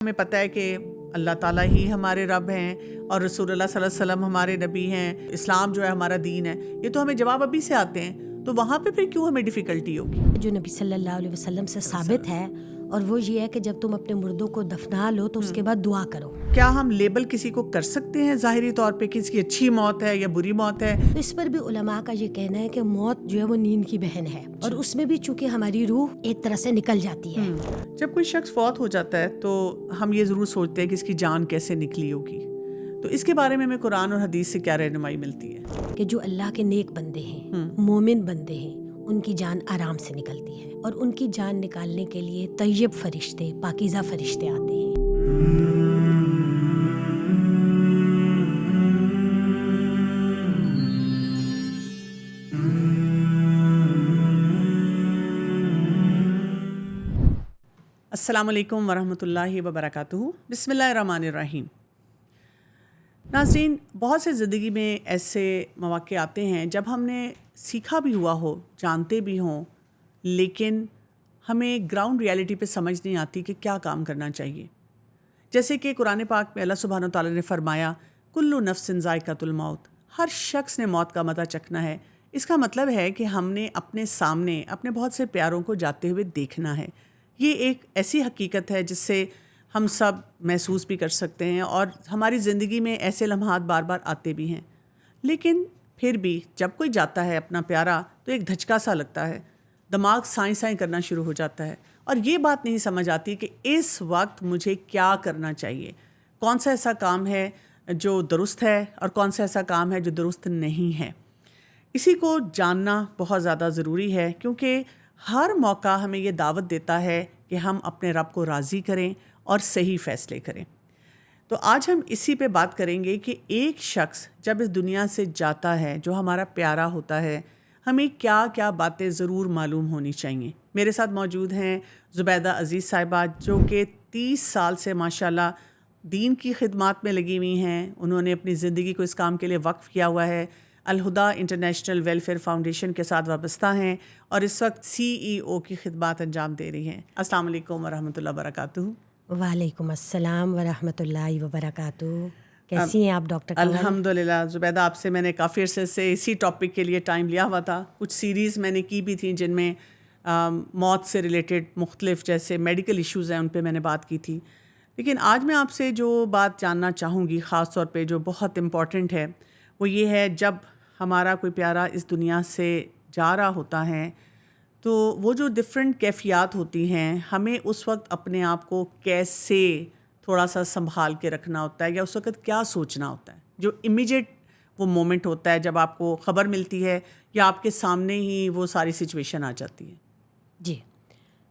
ہمیں پتہ ہے کہ اللہ تعالیٰ ہی ہمارے رب ہیں اور رسول اللہ صلی اللہ علیہ وسلم ہمارے نبی ہیں، اسلام جو ہے ہمارا دین ہے، یہ تو ہمیں جواب ابھی سے آتے ہیں، تو وہاں پہ پھر کیوں ہمیں ڈیفیکلٹی ہوگی؟ جو نبی صلی اللہ علیہ وسلم سے ثابت ہے، اور وہ یہ ہے کہ جب تم اپنے مردوں کو دفنا لو تو اس کے بعد دعا کرو۔ کیا ہم لیبل کسی کو کر سکتے ہیں ظاہری طور پہ کسی کی اچھی موت ہے یا بری موت ہے؟ تو اس پر بھی علماء کا یہ کہنا ہے کہ موت جو ہے وہ نیند کی بہن ہے، اور اس میں بھی چونکہ ہماری روح ایک طرح سے نکل جاتی ہے۔ جب کوئی شخص فوت ہو جاتا ہے تو ہم یہ ضرور سوچتے ہیں کہ اس کی جان کیسے نکلی ہوگی، تو اس کے بارے میں ہمیں قرآن اور حدیث سے کیا رہنمائی ملتی ہے؟ کہ جو اللہ کے نیک بندے ہیں، مومن بندے ہیں، ان کی جان آرام سے نکلتی ہے، اور ان کی جان نکالنے کے لیے طیب فرشتے، پاکیزہ فرشتے آتے ہیں۔ السلام علیکم ورحمۃ اللہ وبرکاتہ۔ بسم اللہ الرحمن الرحیم۔ ناظرین، بہت سے زندگی میں ایسے مواقع آتے ہیں جب ہم نے سیکھا بھی ہوا ہو، جانتے بھی ہوں، لیکن ہمیں گراؤنڈ ریالٹی پہ سمجھ نہیں آتی کہ کیا کام کرنا چاہیے۔ جیسے کہ قرآن پاک میں اللہ سبحانہ و تعالیٰ نے فرمایا، کل نفس ذائقۃ الموت، ہر شخص نے موت کا مزہ چکھنا ہے۔ اس کا مطلب ہے کہ ہم نے اپنے سامنے اپنے بہت سے پیاروں کو جاتے ہوئے دیکھنا ہے۔ یہ ایک ایسی حقیقت ہے جس سے ہم سب محسوس بھی کر سکتے ہیں، اور ہماری زندگی میں ایسے لمحات بار بار آتے بھی ہیں۔ لیکن پھر بھی جب کوئی جاتا ہے اپنا پیارا تو ایک دھچکا سا لگتا ہے، دماغ سائیں سائیں کرنا شروع ہو جاتا ہے، اور یہ بات نہیں سمجھ آتی کہ اس وقت مجھے کیا کرنا چاہیے، کون سا ایسا کام ہے جو درست ہے اور کون سا ایسا کام ہے جو درست نہیں ہے۔ اسی کو جاننا بہت زیادہ ضروری ہے، کیونکہ ہر موقع ہمیں یہ دعوت دیتا ہے کہ ہم اپنے رب کو راضی کریں اور صحیح فیصلے کریں۔ تو آج ہم اسی پہ بات کریں گے کہ ایک شخص جب اس دنیا سے جاتا ہے جو ہمارا پیارا ہوتا ہے، ہمیں کیا کیا باتیں ضرور معلوم ہونی چاہیے۔ میرے ساتھ موجود ہیں زبیدہ عزیز صاحبہ، جو کہ 30 سال سے ماشاءاللہ دین کی خدمات میں لگی ہوئی ہیں۔ انہوں نے اپنی زندگی کو اس کام کے لیے وقف کیا ہوا ہے۔ الہدا انٹرنیشنل ویلفیئر فاؤنڈیشن کے ساتھ وابستہ ہیں اور اس وقت CEO کی خدمات انجام دے رہی ہیں۔ السلام علیکم ورحمۃ اللہ وبرکاتہ۔ وعلیکم السلام ورحمۃ اللہ وبرکاتہ۔ کیسی ہیں آپ ڈاکٹر کنول؟ الحمدللہ زبیدہ، آپ سے میں نے کافی عرصے سے اسی ٹاپک کے لیے ٹائم لیا ہوا تھا۔ کچھ سیریز میں نے کی بھی تھیں جن میں موت سے ریلیٹڈ مختلف جیسے میڈیکل ایشوز ہیں ان پہ میں نے بات کی تھی، لیکن آج میں آپ سے جو بات جاننا چاہوں گی خاص طور پہ جو بہت امپورٹنٹ ہے وہ یہ ہے، جب ہمارا کوئی پیارا اس دنیا سے جا رہا ہوتا ہے تو وہ جو ڈفرینٹ کیفیات ہوتی ہیں، ہمیں اس وقت اپنے آپ کو کیسے تھوڑا سا سنبھال کے رکھنا ہوتا ہے، یا اس وقت کیا سوچنا ہوتا ہے جو امیجیٹ وہ مومنٹ ہوتا ہے جب آپ کو خبر ملتی ہے یا آپ کے سامنے ہی وہ ساری سچویشن آ جاتی ہے۔ جی،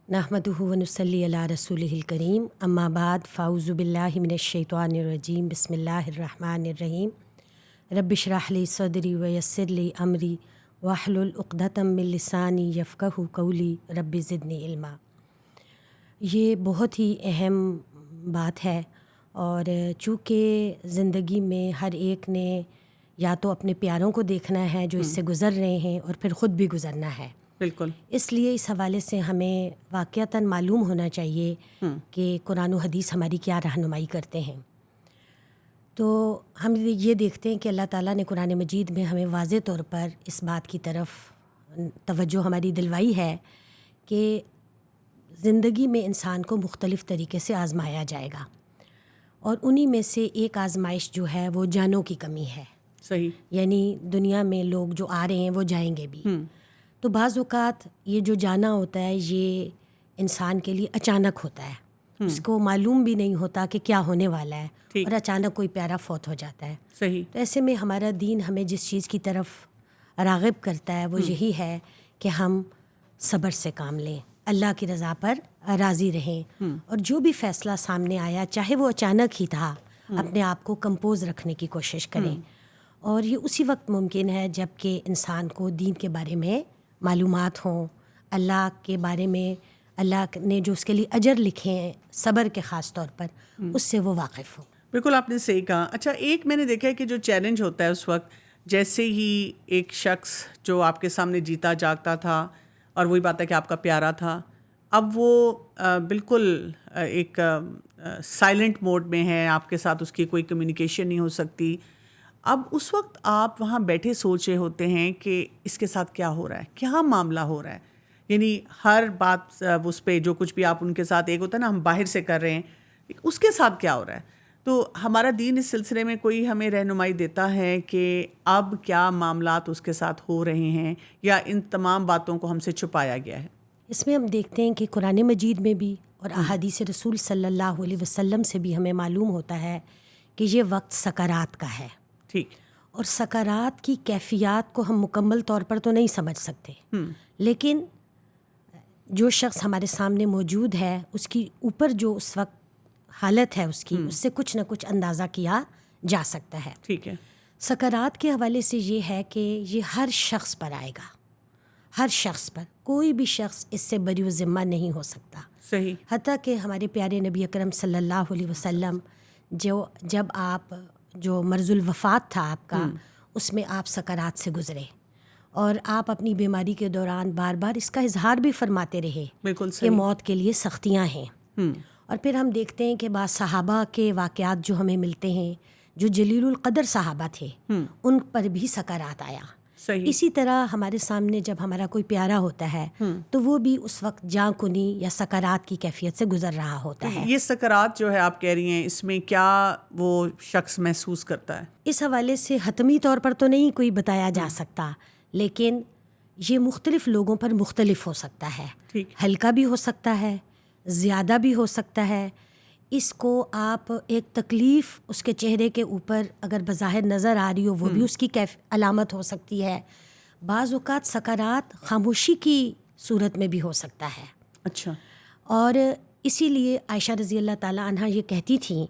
نحمدہ و نصلی علی رسولہ الکریم، اما بعد، فاعوذ باللہ من الشیطان الرجیم، بسم اللہ الرحمن الرحیم۔ رب اشرح لی صدری ویسر لی امری واحلل عقدۃ من لسانی یفقہوا قولی رب زدنی علما۔ یہ بہت ہی اہم بات ہے، اور چونکہ زندگی میں ہر ایک نے یا تو اپنے پیاروں کو دیکھنا ہے جو اس سے گزر رہے ہیں، اور پھر خود بھی گزرنا ہے۔ بالکل، اس لیے اس حوالے سے ہمیں واقعتاً معلوم ہونا چاہیے کہ قرآن و حدیث ہماری کیا رہنمائی کرتے ہیں۔ تو ہم یہ دیکھتے ہیں کہ اللہ تعالیٰ نے قرآن مجید میں ہمیں واضح طور پر اس بات کی طرف توجہ ہماری دلوائی ہے کہ زندگی میں انسان کو مختلف طریقے سے آزمایا جائے گا، اور انہی میں سے ایک آزمائش جو ہے وہ جانوں کی کمی ہے۔ صحیح، یعنی دنیا میں لوگ جو آ رہے ہیں وہ جائیں گے بھی، تو بعض اوقات یہ جو جانا ہوتا ہے یہ انسان کے لیے اچانک ہوتا ہے، اس کو معلوم بھی نہیں ہوتا کہ کیا ہونے والا ہے، اور اچانک کوئی پیارا فوت ہو جاتا ہے۔ صحیح، تو ایسے میں ہمارا دین ہمیں جس چیز کی طرف راغب کرتا ہے وہ یہی ہے کہ ہم صبر سے کام لیں، اللہ کی رضا پر راضی رہیں، اور جو بھی فیصلہ سامنے آیا چاہے وہ اچانک ہی تھا، اپنے آپ کو کمپوز رکھنے کی کوشش کریں۔ اور یہ اسی وقت ممکن ہے جب کہ انسان کو دین کے بارے میں معلومات ہوں، اللہ کے بارے میں، اللہ نے جو اس کے لیے اجر لکھے ہیں صبر کے خاص طور پر، اس سے وہ واقف ہو۔ بالکل آپ نے صحیح کہا۔ اچھا، ایک میں نے دیکھا ہے کہ جو چیلنج ہوتا ہے اس وقت، جیسے ہی ایک شخص جو آپ کے سامنے جیتا جاگتا تھا، اور وہی بات ہے کہ آپ کا پیارا تھا، اب وہ بالکل ایک سائلنٹ موڈ میں ہے, آپ کے ساتھ اس کی کوئی کمیونیکیشن نہیں ہو سکتی. اب اس وقت آپ وہاں بیٹھے سوچ رہے ہوتے ہیں کہ اس کے ساتھ کیا ہو رہا ہے, کیا معاملہ ہو رہا ہے, یعنی ہر بات اس پہ جو کچھ بھی آپ ان کے ساتھ, ایک ہوتا ہے نا ہم باہر سے کر رہے ہیں, اس کے ساتھ کیا ہو رہا ہے. تو ہمارا دین اس سلسلے میں کوئی ہمیں رہنمائی دیتا ہے کہ اب کیا معاملات اس کے ساتھ ہو رہے ہیں, یا ان تمام باتوں کو ہم سے چھپایا گیا ہے؟ اس میں ہم دیکھتے ہیں کہ قرآن مجید میں بھی اور احادیث رسول صلی اللہ علیہ وسلم سے بھی ہمیں معلوم ہوتا ہے کہ یہ وقت سکرات کا ہے. ٹھیک. اور سکرات کی کیفیات کو ہم مکمل طور پر تو نہیں سمجھ سکتے, لیکن جو شخص ہمارے سامنے موجود ہے اس کی اوپر جو اس وقت حالت ہے اس کی, اس سے کچھ نہ کچھ اندازہ کیا جا سکتا ہے. ٹھیک ہے. سکرات کے حوالے سے یہ ہے کہ یہ ہر شخص پر آئے گا, ہر شخص پر, کوئی بھی شخص اس سے بری و ذمہ نہیں ہو سکتا. صحیح. حتیٰ کہ ہمارے پیارے نبی اکرم صلی اللہ علیہ وسلم جب آپ جو مرض الوفات تھا آپ کا, اس میں آپ سکرات سے گزرے, اور آپ اپنی بیماری کے دوران بار بار اس کا اظہار بھی فرماتے رہے بالکل کہ موت کے لیے سختیاں ہیں. اور پھر ہم دیکھتے ہیں کہ بعض صحابہ کے واقعات جو ہمیں ملتے ہیں جو جلیل القدر صحابہ تھے, ان پر بھی سکرات آیا. صحیح. اسی طرح ہمارے سامنے جب ہمارا کوئی پیارا ہوتا ہے تو وہ بھی اس وقت جاں کنی یا سکرات کی کیفیت سے گزر رہا ہوتا ہے. یہ سکرات جو ہے آپ کہہ رہی ہیں, اس میں کیا وہ شخص محسوس کرتا ہے؟ اس حوالے سے حتمی طور پر تو نہیں کوئی بتایا جا سکتا, لیکن یہ مختلف لوگوں پر مختلف ہو سکتا ہے. ہلکا بھی ہو سکتا ہے, زیادہ بھی ہو سکتا ہے. اس کو آپ ایک تکلیف اس کے چہرے کے اوپر اگر بظاہر نظر آ رہی ہو, وہ بھی اس کی علامت ہو سکتی ہے. بعض اوقات سکرات خاموشی کی صورت میں بھی ہو سکتا ہے. اچھا. اور اسی لیے عائشہ رضی اللہ تعالیٰ عنہا یہ کہتی تھیں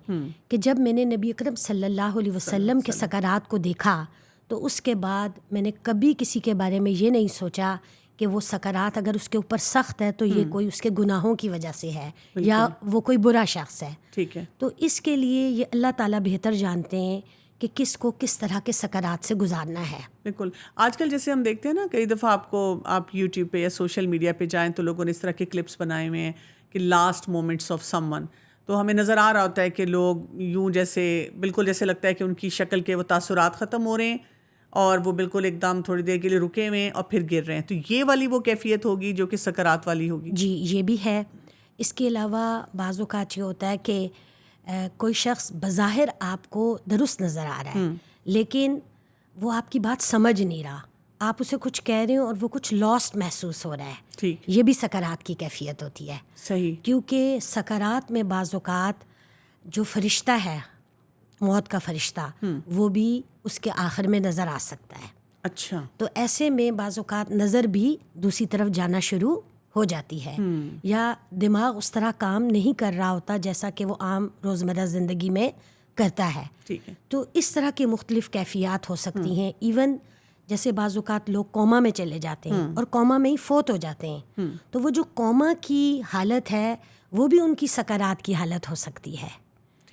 کہ جب میں نے نبی اکرم صلی اللہ علیہ وسلم کے سکرات کو دیکھا تو اس کے بعد میں نے کبھی کسی کے بارے میں یہ نہیں سوچا کہ وہ سکرات اگر اس کے اوپر سخت ہے تو یہ کوئی اس کے گناہوں کی وجہ سے ہے یا وہ کوئی برا شخص ہے. ٹھیک ہے. تو اس کے لیے یہ اللہ تعالیٰ بہتر جانتے ہیں کہ کس کو کس طرح کے سکرات سے گزارنا ہے. بالکل. آج کل جیسے ہم دیکھتے ہیں نا, کئی دفعہ آپ یوٹیوب پہ یا سوشل میڈیا پہ جائیں تو لوگوں نے اس طرح کے کلپس بنائے ہوئے ہیں کہ last moments of some one, تو ہمیں نظر آ رہا ہوتا ہے کہ لوگ یوں جیسے بالکل جیسے لگتا ہے کہ ان کی شکل کے وہ تاثرات ختم ہو رہے ہیں اور وہ بالکل ایک دم تھوڑی دیر کے لیے رکے ہوئے ہیں اور پھر گر رہے ہیں. تو یہ والی وہ کیفیت ہوگی جو کہ سکرات والی ہوگی. جی یہ بھی ہے. اس کے علاوہ بعض اوقات یہ ہوتا ہے کہ کوئی شخص بظاہر آپ کو درست نظر آ رہا ہے لیکن وہ آپ کی بات سمجھ نہیں رہا, آپ اسے کچھ کہہ رہے ہیں اور وہ کچھ لاسٹ محسوس ہو رہا ہے. ٹھیک. یہ بھی سکرات کی کیفیت ہوتی ہے. صحیح. کیونکہ سکرات میں بعض اوقات جو فرشتہ ہے, موت کا فرشتہ, وہ بھی اس کے آخر میں نظر آ سکتا ہے. اچھا. تو ایسے میں بعض اوقات نظر بھی دوسری طرف جانا شروع ہو جاتی ہے, یا دماغ اس طرح کام نہیں کر رہا ہوتا جیسا کہ وہ عام روزمرہ زندگی میں کرتا ہے. ٹھیک ہے. تو اس طرح کی مختلف کیفیات ہو سکتی ہیں. ایون جیسے بعض اوقات لوگ کوما میں چلے جاتے ہیں اور کوما میں ہی فوت ہو جاتے ہیں, تو وہ جو کوما کی حالت ہے وہ بھی ان کی سکرات کی حالت ہو سکتی ہے.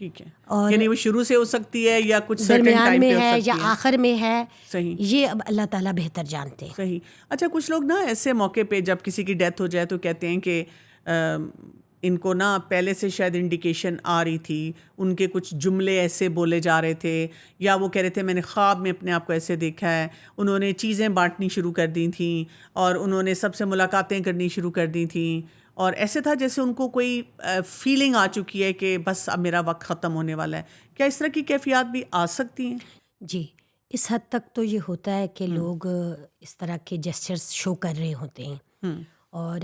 ٹھیک ہے. اور یعنی وہ شروع سے ہو سکتی ہے یا کچھ درمیان میں ہے یا آخر میں ہے. صحیح. یہ اب اللہ تعالیٰ بہتر جانتے ہیں. صحیح. اچھا, کچھ لوگ نا ایسے موقع پہ جب کسی کی ڈیتھ ہو جائے تو کہتے ہیں کہ ان کو نا پہلے سے شاید انڈیکیشن آ رہی تھی, ان کے کچھ جملے ایسے بولے جا رہے تھے, یا وہ کہہ رہے تھے میں نے خواب میں اپنے آپ کو ایسے دیکھا ہے, انہوں نے چیزیں بانٹنی شروع کر دی تھیں اور انہوں نے سب سے ملاقاتیں کرنی شروع کر دی تھیں, اور ایسے تھا جیسے ان کو کوئی فیلنگ آ چکی ہے کہ بس اب میرا وقت ختم ہونے والا ہے. کیا اس طرح کی کیفیات بھی آ سکتی ہیں؟ جی اس حد تک تو یہ ہوتا ہے کہ لوگ اس طرح کے جیسچرز شو کر رہے ہوتے ہیں, اور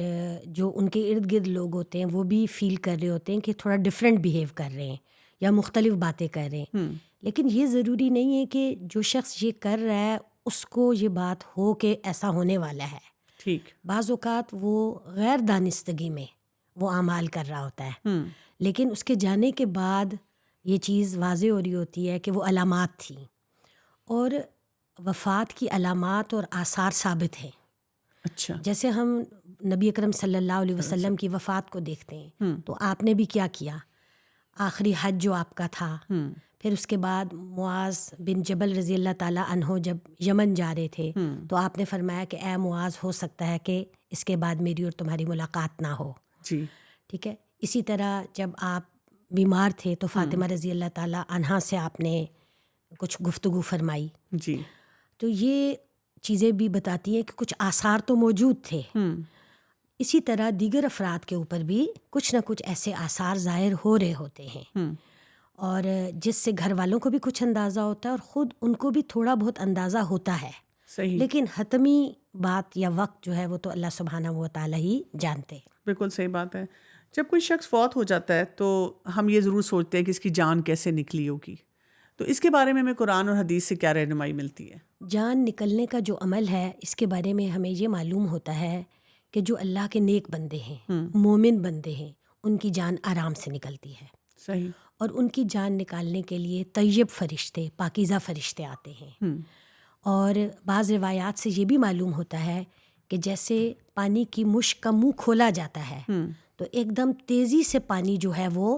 جو ان کے ارد گرد لوگ ہوتے ہیں وہ بھی فیل کر رہے ہوتے ہیں کہ تھوڑا ڈفرینٹ بیہیو کر رہے ہیں یا مختلف باتیں کر رہے ہیں. لیکن یہ ضروری نہیں ہے کہ جو شخص یہ کر رہا ہے اس کو یہ بات ہو کہ ایسا ہونے والا ہے. ٹھیک. بعض اوقات وہ غیر دانستگی میں وہ اعمال کر رہا ہوتا ہے, لیکن اس کے جانے کے بعد یہ چیز واضح ہو رہی ہوتی ہے کہ وہ علامات تھیں, اور وفات کی علامات اور آثار ثابت ہیں. اچھا. جیسے ہم نبی اکرم صلی اللہ علیہ وسلم کی وفات کو دیکھتے ہیں تو آپ نے بھی کیا کیا, آخری حج جو آپ کا تھا, پھر اس کے بعد معاذ بن جبل رضی اللہ تعالیٰ عنہ جب یمن جا رہے تھے تو آپ نے فرمایا کہ اے معاذ ہو سکتا ہے کہ اس کے بعد میری اور تمہاری ملاقات نہ ہو. جی. ٹھیک ہے. اسی طرح جب آپ بیمار تھے تو فاطمہ رضی اللہ تعالیٰ عنہا سے آپ نے کچھ گفتگو فرمائی. جی. تو یہ چیزیں بھی بتاتی ہیں کہ کچھ آثار تو موجود تھے. اسی طرح دیگر افراد کے اوپر بھی کچھ نہ کچھ ایسے آثار ظاہر ہو رہے ہوتے ہیں، اور جس سے گھر والوں کو بھی کچھ اندازہ ہوتا ہے اور خود ان کو بھی تھوڑا بہت اندازہ ہوتا ہے. صحیح. لیکن حتمی بات یا وقت جو ہے وہ تو اللہ سبحانہ و تعالیٰ ہی جانتے ہیں. بالکل صحیح بات ہے. جب کوئی شخص فوت ہو جاتا ہے تو ہم یہ ضرور سوچتے ہیں کہ اس کی جان کیسے نکلی ہوگی. تو اس کے بارے میں ہمیں قرآن اور حدیث سے کیا رہنمائی ملتی ہے؟ جان نکلنے کا جو عمل ہے اس کے بارے میں ہمیں یہ معلوم ہوتا ہے کہ جو اللہ کے نیک بندے ہیں، مومن بندے ہیں، ان کی جان آرام سے نکلتی ہے. صحیح. اور ان کی جان نکالنے کے لیے طیب فرشتے، پاکیزہ فرشتے آتے ہیں. اور بعض روایات سے یہ بھی معلوم ہوتا ہے کہ جیسے پانی کی مشک کا منہ کھولا جاتا ہے تو ایک دم تیزی سے پانی جو ہے وہ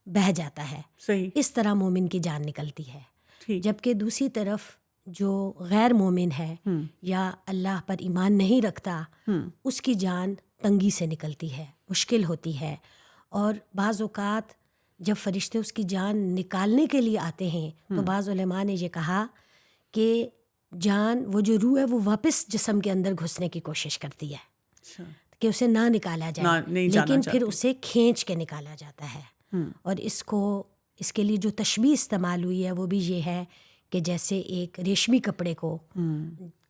بہہ جاتا ہے. صحیح. اس طرح مومن کی جان نکلتی ہے. ٹھیک. جبکہ دوسری طرف جو غیر مومن ہے یا اللہ پر ایمان نہیں رکھتا، اس کی جان تنگی سے نکلتی ہے، مشکل ہوتی ہے. اور بعض اوقات جب فرشتے اس کی جان نکالنے کے لیے آتے ہیں تو بعض علماء نے یہ کہا کہ جان، وہ جو روح ہے وہ واپس جسم کے اندر گھسنے کی کوشش کرتی ہے. اچھا. کہ اسے نہ نکالا جائے، لیکن پھر اسے کھینچ کے نکالا جاتا ہے. اور اس کے لیے جو تشبیہ استعمال ہوئی ہے وہ بھی یہ ہے کہ جیسے ایک ریشمی کپڑے کو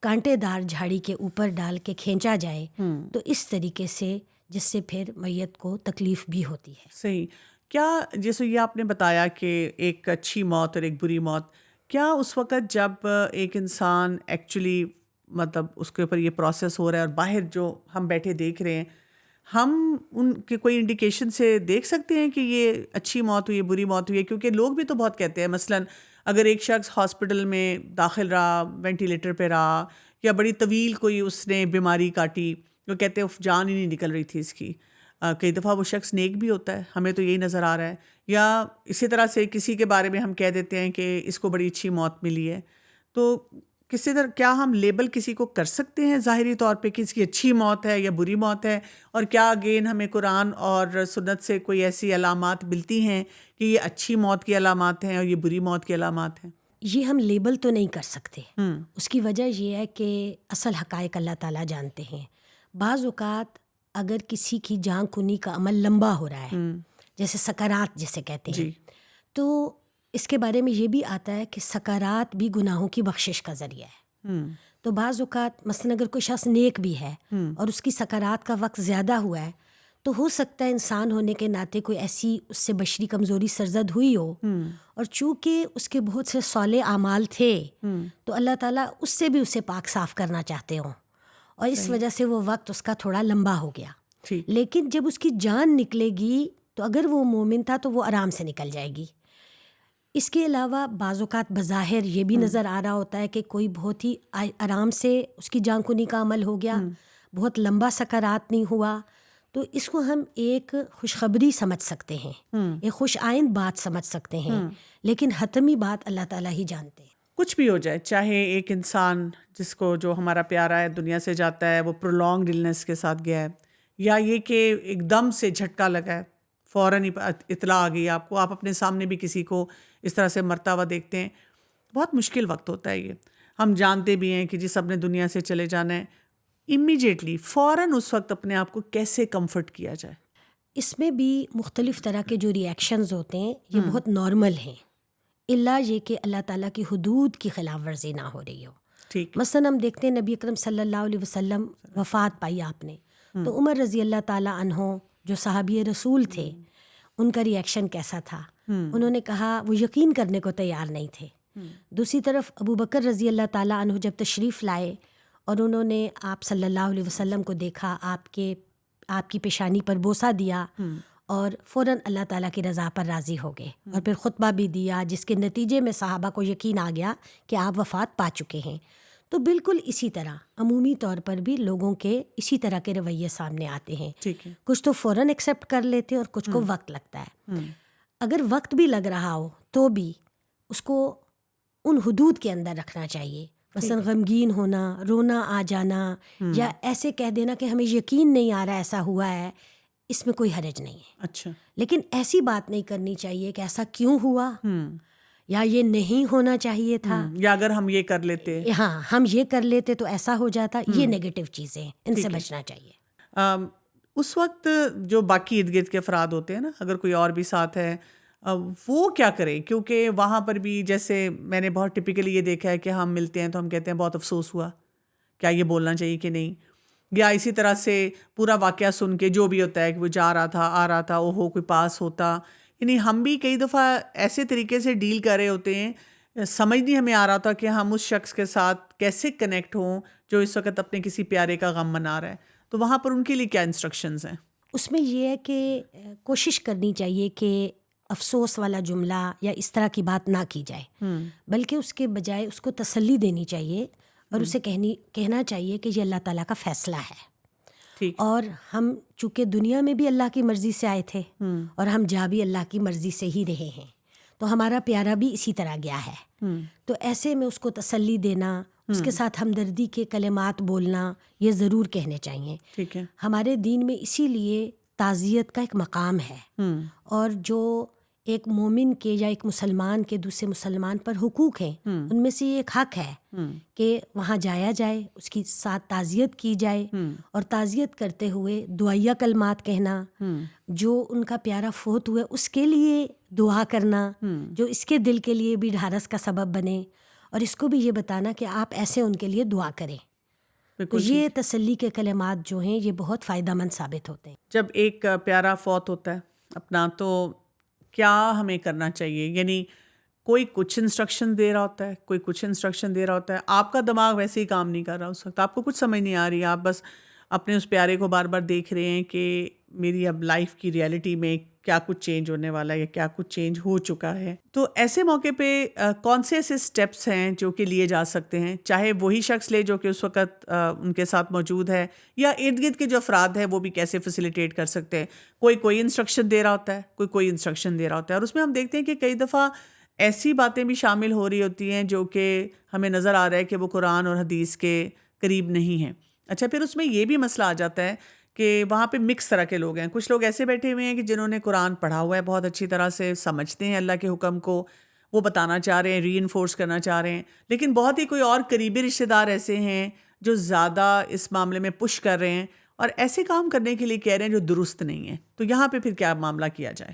کانٹے دار جھاڑی کے اوپر ڈال کے کھینچا جائے، تو اس طریقے سے، جس سے پھر میت کو تکلیف بھی ہوتی ہے. صحیح. کیا جیسے یہ آپ نے بتایا کہ ایک اچھی موت اور ایک بری موت، کیا اس وقت جب ایک انسان ایکچولی مطلب اس کے اوپر یہ پروسیس ہو رہا ہے اور باہر جو ہم بیٹھے دیکھ رہے ہیں، ہم ان کے کوئی انڈیکیشن سے دیکھ سکتے ہیں کہ یہ اچھی موت ہوئی ہے، بری موت ہوئی ہے؟ کیونکہ لوگ بھی تو بہت کہتے ہیں، مثلاً اگر ایک شخص ہاسپٹل میں داخل رہا، وینٹیلیٹر پہ رہا، یا بڑی طویل کوئی اس نے بیماری کاٹی، وہ کہتے ہیں جان ہی نہیں نکل رہی تھی اس کی. کئی دفعہ وہ شخص نیک بھی ہوتا ہے، ہمیں تو یہی نظر آ رہا ہے. یا اسی طرح سے کسی کے بارے میں ہم کہہ دیتے ہیں کہ اس کو بڑی اچھی موت ملی ہے. تو کسی طرح کیا ہم لیبل کسی کو کر سکتے ہیں ظاہری طور پہ کہ اس کی اچھی موت ہے یا بری موت ہے؟ اور کیا اگین ہمیں قرآن اور سنت سے کوئی ایسی علامات ملتی ہیں کہ یہ اچھی موت کی علامات ہیں اور یہ بری موت کی علامات ہیں؟ یہ ہم لیبل تو نہیں کر سکتے. اس کی وجہ یہ ہے کہ اصل حقائق اللہ تعالیٰ جانتے ہیں. بعض اوقات اگر کسی کی جان کنی کا عمل لمبا ہو رہا ہے، جیسے سکرات جسے کہتے ہیں، تو اس کے بارے میں یہ بھی آتا ہے کہ سکرات بھی گناہوں کی بخشش کا ذریعہ ہے. تو بعض اوقات مثلاً اگر کوئی شخص نیک بھی ہے اور اس کی سکرات کا وقت زیادہ ہوا ہے، تو ہو سکتا ہے انسان ہونے کے ناطے کوئی ایسی اس سے بشری کمزوری سرزد ہوئی ہو، اور چونکہ اس کے بہت سے صالح اعمال تھے تو اللہ تعالیٰ اس سے بھی اسے پاک صاف کرنا چاہتے ہوں، اور اس وجہ سے وہ وقت اس کا تھوڑا لمبا ہو گیا. لیکن جب اس کی جان نکلے گی تو اگر وہ مومن تھا تو وہ آرام سے نکل جائے گی. اس کے علاوہ بعض اوقات بظاہر یہ بھی نظر آ رہا ہوتا ہے کہ کوئی بہت ہی آرام سے اس کی جان کنی کا عمل ہو گیا، بہت لمبا سکرات نہیں ہوا، تو اس کو ہم ایک خوشخبری سمجھ سکتے ہیں، ایک خوش آئند بات سمجھ سکتے ہیں. لیکن حتمی بات اللہ تعالیٰ ہی جانتے ہیں. کچھ بھی ہو جائے، چاہے ایک انسان جس کو جو ہمارا پیارا ہے دنیا سے جاتا ہے، وہ پرولونگڈ النس کے ساتھ گیا ہے، یا یہ کہ ایک دم سے جھٹکا لگا ہے، فوراً اطلاع آ گئی آپ کو، آپ اپنے سامنے بھی کسی کو اس طرح سے مرتا ہوا دیکھتے ہیں، بہت مشکل وقت ہوتا ہے. یہ ہم جانتے بھی ہیں کہ جس اپنے دنیا سے چلے جانا ہے، امیجیٹلی فوراً اس وقت اپنے آپ کو کیسے کمفرٹ کیا جائے؟ اس میں بھی مختلف طرح کے جو ریئیکشنز ہوتے ہیں یہ بہت نارمل ہیں، الا یہ کہ اللہ تعالیٰ کی حدود کی خلاف ورزی نہ ہو رہی ہو. ٹھیک. مثلاً ہم دیکھتے ہیں نبی اکرم صلی اللہ علیہ وسلم وفات پائی آپ نے، تو عمر رضی اللہ تعالیٰ عنہ جو صحابی رسول تھے، ان کا ریئیکشن کیسا تھا؟ انہوں نے کہا، وہ یقین کرنے کو تیار نہیں تھے. دوسری طرف ابو بکر رضی اللہ تعالیٰ عنہ جب تشریف لائے اور انہوں نے آپ صلی اللہ علیہ وسلم کو دیکھا، آپ کی پیشانی پر بوسہ دیا، اور فوراً اللہ تعالیٰ کی رضا پر راضی ہو گئے، اور پھر خطبہ بھی دیا، جس کے نتیجے میں صحابہ کو یقین آ گیا کہ آپ وفات پا چکے ہیں. تو بالکل اسی طرح عمومی طور پر بھی لوگوں کے اسی طرح کے رویے سامنے آتے ہیں. کچھ تو فوراً ایکسیپٹ کر لیتے اور کچھ کو وقت لگتا ہے. اگر وقت بھی لگ رہا ہو تو بھی اس کو ان حدود کے اندر رکھنا چاہیے. مثلا غمگین ہونا، رونا آ جانا، یا ایسے کہہ دینا کہ ہمیں یقین نہیں آ رہا ایسا ہوا ہے، اس میں کوئی حرج نہیں ہے. اچھا. لیکن ایسی بات نہیں کرنی چاہیے کہ ایسا کیوں ہوا، یا یہ نہیں ہونا چاہیے تھا، یا اگر ہم یہ کر لیتے، ہاں ہم یہ کر لیتے تو ایسا ہو جاتا. یہ نیگیٹو چیزیں ہیں، ان سے بچنا چاہیے. اس وقت جو باقی ارد گرد کے افراد ہوتے ہیں نا، اگر کوئی اور بھی ساتھ ہے، وہ کیا کریں؟ کیونکہ وہاں پر بھی جیسے میں نے بہت ٹپیکلی یہ دیکھا ہے کہ ہم ملتے ہیں تو ہم کہتے ہیں بہت افسوس ہوا، کیا یہ بولنا چاہیے کہ نہیں، یا اسی طرح سے پورا واقعہ سن کے جو بھی ہوتا ہے کہ وہ جا رہا تھا آ رہا تھا، وہ ہو کوئی پاس ہوتا. یعنی ہم بھی کئی دفعہ ایسے طریقے سے ڈیل کر رہے ہوتے ہیں، سمجھ نہیں ہمیں آ رہا تھا کہ ہم اس شخص کے ساتھ کیسے کنیکٹ ہوں جو اس وقت اپنے کسی پیارے کا غم منا رہا ہے. تو وہاں پر ان کے لیے کیا انسٹرکشنز ہیں؟ اس میں یہ ہے کہ کوشش کرنی چاہیے کہ افسوس والا جملہ یا اس طرح کی بات نہ کی جائے، بلکہ اس کے بجائے اس کو تسلی دینی چاہیے اور اسے کہنا چاہیے کہ یہ اللہ تعالیٰ کا فیصلہ ہے. ٹھیک. اور ہم چونکہ دنیا میں بھی اللہ کی مرضی سے آئے تھے اور ہم جا بھی اللہ کی مرضی سے ہی رہے ہیں، تو ہمارا پیارا بھی اسی طرح گیا ہے. تو ایسے میں اس کو تسلی دینا، اس کے ساتھ ہمدردی کے کلمات بولنا، یہ ضرور کہنے چاہیے. ٹھیک ہے. ہمارے دین میں اسی لیے تعزیت کا ایک مقام ہے، اور جو ایک مومن کے یا ایک مسلمان کے دوسرے مسلمان پر حقوق ہیں، ان میں سے یہ ایک حق ہے کہ وہاں جایا جائے، اس کی ساتھ تعزیت کی جائے، اور تعزیت کرتے ہوئے دعائیہ کلمات کہنا، جو ان کا پیارا فوت ہوئے اس کے لیے دعا کرنا جو اس کے دل کے لیے بھی ڈھارس کا سبب بنے، اور اس کو بھی یہ بتانا کہ آپ ایسے ان کے لیے دعا کریں. تو یہ تسلی کے کلمات جو ہیں یہ بہت فائدہ مند ثابت ہوتے ہیں. جب ایک پیارا فوت ہوتا ہے اپنا، تو کیا ہمیں کرنا چاہیے؟ یعنی کوئی کچھ انسٹرکشن دے رہا ہوتا ہے، کوئی کچھ انسٹرکشن دے رہا ہوتا ہے، آپ کا دماغ ویسے ہی کام نہیں کر رہا اس وقت، آپ کو کچھ سمجھ نہیں آ رہی، آپ بس اپنے اس پیارے کو بار بار دیکھ رہے ہیں کہ میری اب لائف کی ریئلٹی میں کیا کچھ چینج ہونے والا ہے یا کیا کچھ چینج ہو چکا ہے. تو ایسے موقع پہ کون سے ایسے اسٹیپس ہیں جو کہ لیے جا سکتے ہیں، چاہے وہی شخص لے جو کہ اس وقت ان کے ساتھ موجود ہے، یا ارد گرد کے جو افراد ہیں وہ بھی کیسے فیسیلیٹیٹ کر سکتے ہیں؟ کوئی انسٹرکشن دے رہا ہوتا ہے، کوئی انسٹرکشن دے رہا ہوتا ہے، اور اس میں ہم دیکھتے ہیں کہ کئی دفعہ ایسی باتیں بھی شامل ہو رہی ہوتی ہیں جو کہ ہمیں نظر آ رہا ہے کہ وہ قرآن اور حدیث کے قریب نہیں ہیں. اچھا، پھر اس میں یہ بھی مسئلہ آ جاتا ہے کہ وہاں پہ مکس طرح کے لوگ ہیں. کچھ لوگ ایسے بیٹھے ہوئے ہیں کہ جنہوں نے قرآن پڑھا ہوا ہے، بہت اچھی طرح سے سمجھتے ہیں اللہ کے حکم کو، وہ بتانا چاہ رہے ہیں، ری انفورس کرنا چاہ رہے ہیں، لیکن بہت ہی کوئی اور قریبی رشتہ دار ایسے ہیں جو زیادہ اس معاملے میں پش کر رہے ہیں اور ایسے کام کرنے کے لیے کہہ رہے ہیں جو درست نہیں ہے. تو یہاں پہ پھر کیا معاملہ کیا جائے؟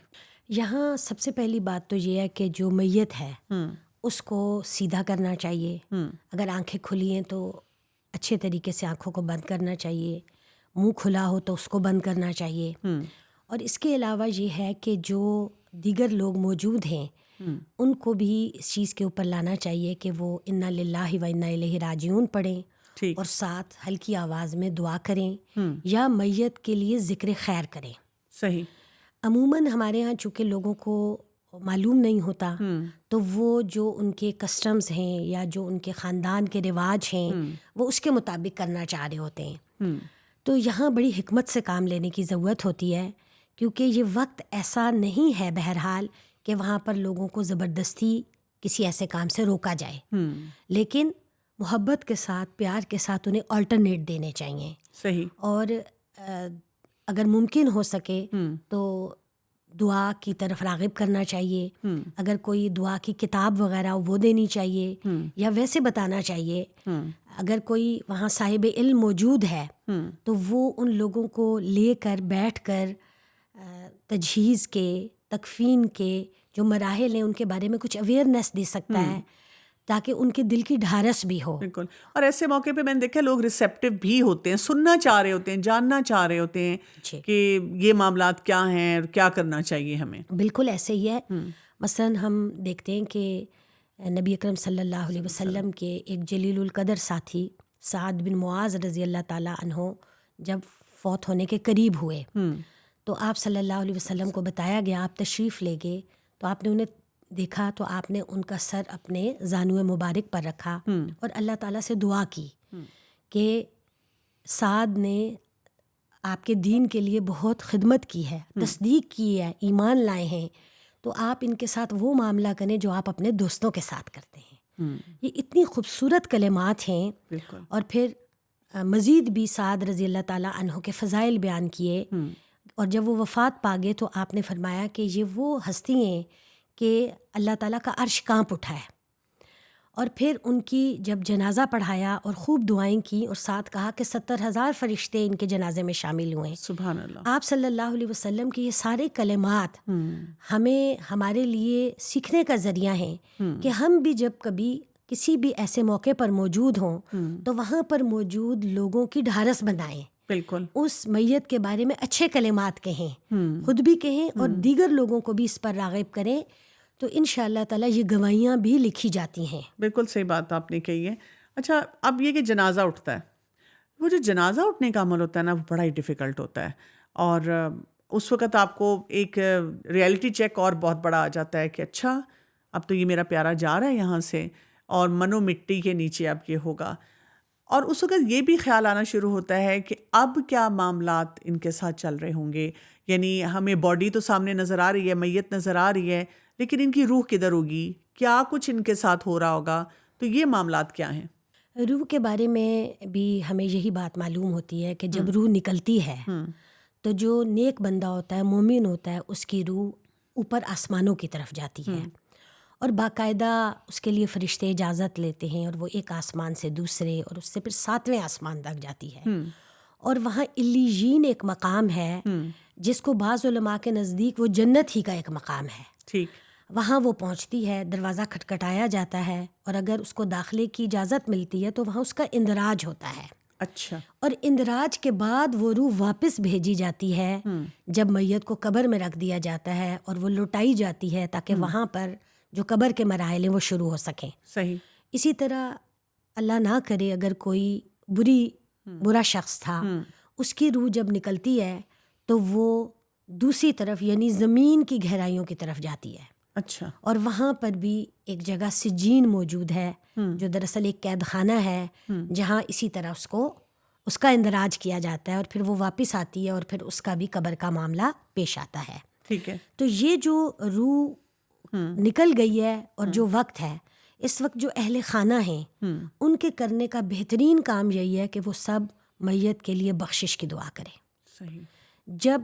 یہاں سب سے پہلی بات تو یہ ہے کہ جو میت ہے اس کو سیدھا کرنا چاہیے. اگر آنکھیں کھلی ہیں تو اچھے طریقے سے آنکھوں کو بند کرنا چاہیے، منہ کھلا ہو تو اس کو بند کرنا چاہیے. اور اس کے علاوہ یہ ہے کہ جو دیگر لوگ موجود ہیں ان کو بھی اس چیز کے اوپر لانا چاہیے کہ وہ انا للہ و انا الیہ راجعون پڑھیں، اور ساتھ ہلکی آواز میں دعا کریں یا میت کے لیے ذکر خیر کریں. صحیح. عموماً ہمارے یہاں چونکہ لوگوں کو معلوم نہیں ہوتا، تو وہ جو ان کے کسٹمز ہیں یا جو ان کے خاندان کے رواج ہیں وہ اس کے مطابق کرنا چاہ رہے ہوتے ہیں. تو یہاں بڑی حکمت سے کام لینے کی ضرورت ہوتی ہے، کیونکہ یہ وقت ایسا نہیں ہے بہرحال کہ وہاں پر لوگوں کو زبردستی کسی ایسے کام سے روکا جائے، لیکن محبت کے ساتھ، پیار کے ساتھ انہیں آلٹرنیٹ دینے چاہیے. صحیح. اور اگر ممکن ہو سکے تو دعا کی طرف راغب کرنا چاہیے. اگر کوئی دعا کی کتاب وغیرہ وہ دینی چاہیے، یا ویسے بتانا چاہیے. اگر کوئی وہاں صاحب علم موجود ہے تو وہ ان لوگوں کو لے کر بیٹھ کر تجہیز کے، تکفین کے جو مراحل ہیں ان کے بارے میں کچھ اویئرنیس دے سکتا ہے تاکہ ان کے دل کی ڈھارس بھی ہو. بالکل. اور ایسے موقع پہ میں نے دیکھا لوگ ریسیپٹیو بھی ہوتے ہیں، سننا چاہ رہے ہوتے ہیں، جاننا چاہ رہے ہوتے ہیں کہ یہ معاملات کیا ہیں اور کیا کرنا چاہیے ہمیں. بالکل ایسے ہی ہے. مثلاً ہم دیکھتے ہیں کہ نبی اکرم صلی اللہ علیہ وسلم کے ایک جلیل القدر ساتھی سعد بن معاذ رضی اللہ تعالیٰ عنہ جب فوت ہونے کے قریب ہوئے تو آپ صلی اللہ علیہ وسلم کو بتایا گیا، آپ تشریف لے گئے تو آپ نے انہیں دیکھا تو آپ نے ان کا سر اپنے زانو مبارک پر رکھا اور اللہ تعالیٰ سے دعا کی کہ سعد نے آپ کے دین کے لیے بہت خدمت کی ہے، تصدیق کی ہے، ایمان لائے ہیں، تو آپ ان کے ساتھ وہ معاملہ کریں جو آپ اپنے دوستوں کے ساتھ کرتے ہیں. یہ اتنی خوبصورت کلمات ہیں. اور پھر مزید بھی سعد رضی اللہ تعالیٰ عنہ کے فضائل بیان کیے اور جب وہ وفات پا گئے تو آپ نے فرمایا کہ یہ وہ ہستی ہیں کہ اللہ تعالیٰ کا عرش کانپ اٹھا ہے. اور پھر ان کی جب جنازہ پڑھایا اور خوب دعائیں کی اور ساتھ کہا کہ 70,000 فرشتے ان کے جنازے میں شامل ہوئے. سبحان اللہ. آپ صلی اللہ علیہ وسلم کی یہ سارے کلمات ہمیں ہمارے لیے سیکھنے کا ذریعہ ہیں کہ ہم بھی جب کبھی کسی بھی ایسے موقع پر موجود ہوں تو وہاں پر موجود لوگوں کی ڈھارس بنائیں. بالکل. اس میت کے بارے میں اچھے کلمات کہیں, خود بھی کہیں اور دیگر لوگوں کو بھی اس پر راغب کریں, تو انشاءاللہ تعالیٰ یہ گواہیاں بھی لکھی جاتی ہیں. بالکل صحیح بات آپ نے کہی ہے. اچھا, اب یہ کہ جنازہ اٹھتا ہے, وہ جو جنازہ اٹھنے کا عمل ہوتا ہے نا وہ بڑا ہی ڈیفیکلٹ ہوتا ہے, اور اس وقت آپ کو ایک ریئلٹی چیک اور بہت بڑا آ جاتا ہے کہ اچھا اب تو یہ میرا پیارا جا رہا ہے یہاں سے, اور منو مٹی کے نیچے اب یہ ہوگا. اور اس وقت یہ بھی خیال آنا شروع ہوتا ہے کہ اب کیا معاملات ان کے ساتھ چل رہے ہوں گے. یعنی ہمیں باڈی تو سامنے نظر آ رہی ہے, میت نظر آ رہی ہے, لیکن ان کی روح کدھر ہوگی, کیا کچھ ان کے ساتھ ہو رہا ہوگا. تو یہ معاملات کیا ہیں؟ روح کے بارے میں بھی ہمیں یہی بات معلوم ہوتی ہے کہ جب روح نکلتی ہے تو جو نیک بندہ ہوتا ہے, مومن ہوتا ہے, اس کی روح اوپر آسمانوں کی طرف جاتی ہے, اور باقاعدہ اس کے لیے فرشتے اجازت لیتے ہیں, اور وہ ایک آسمان سے دوسرے اور اس سے پھر 7ویں آسمان تک جاتی ہے. اور وہاں علیین ایک مقام ہے جس کو بعض علماء کے نزدیک وہ جنت ہی کا ایک مقام ہے. ٹھیک. وہاں وہ پہنچتی ہے, دروازہ کھٹکھٹایا جاتا ہے, اور اگر اس کو داخلے کی اجازت ملتی ہے تو وہاں اس کا اندراج ہوتا ہے. اچھا. اور اندراج کے بعد وہ روح واپس بھیجی جاتی ہے جب میت کو قبر میں رکھ دیا جاتا ہے, اور وہ لوٹائی جاتی ہے تاکہ وہاں پر جو قبر کے مراحل ہیں وہ شروع ہو سکیں. صحیح. اسی طرح اللہ نہ کرے اگر کوئی برا شخص تھا, اس کی روح جب نکلتی ہے تو وہ دوسری طرف یعنی زمین کی گہرائیوں کی طرف جاتی ہے. اچھا. اور وہاں پر بھی ایک جگہ سجین موجود ہے جو دراصل ایک قید خانہ ہے, جہاں اسی طرح اس کا اندراج کیا جاتا ہے, اور پھر وہ واپس آتی ہے, اور پھر اس کا بھی قبر کا معاملہ پیش آتا ہے. ٹھیک ہے. تو یہ جو روح نکل گئی ہے اور جو وقت ہے, اس وقت جو اہل خانہ ہیں ان کے کرنے کا بہترین کام یہی ہے کہ وہ سب میت کے لیے بخشش کی دعا کریں. صحیح. جب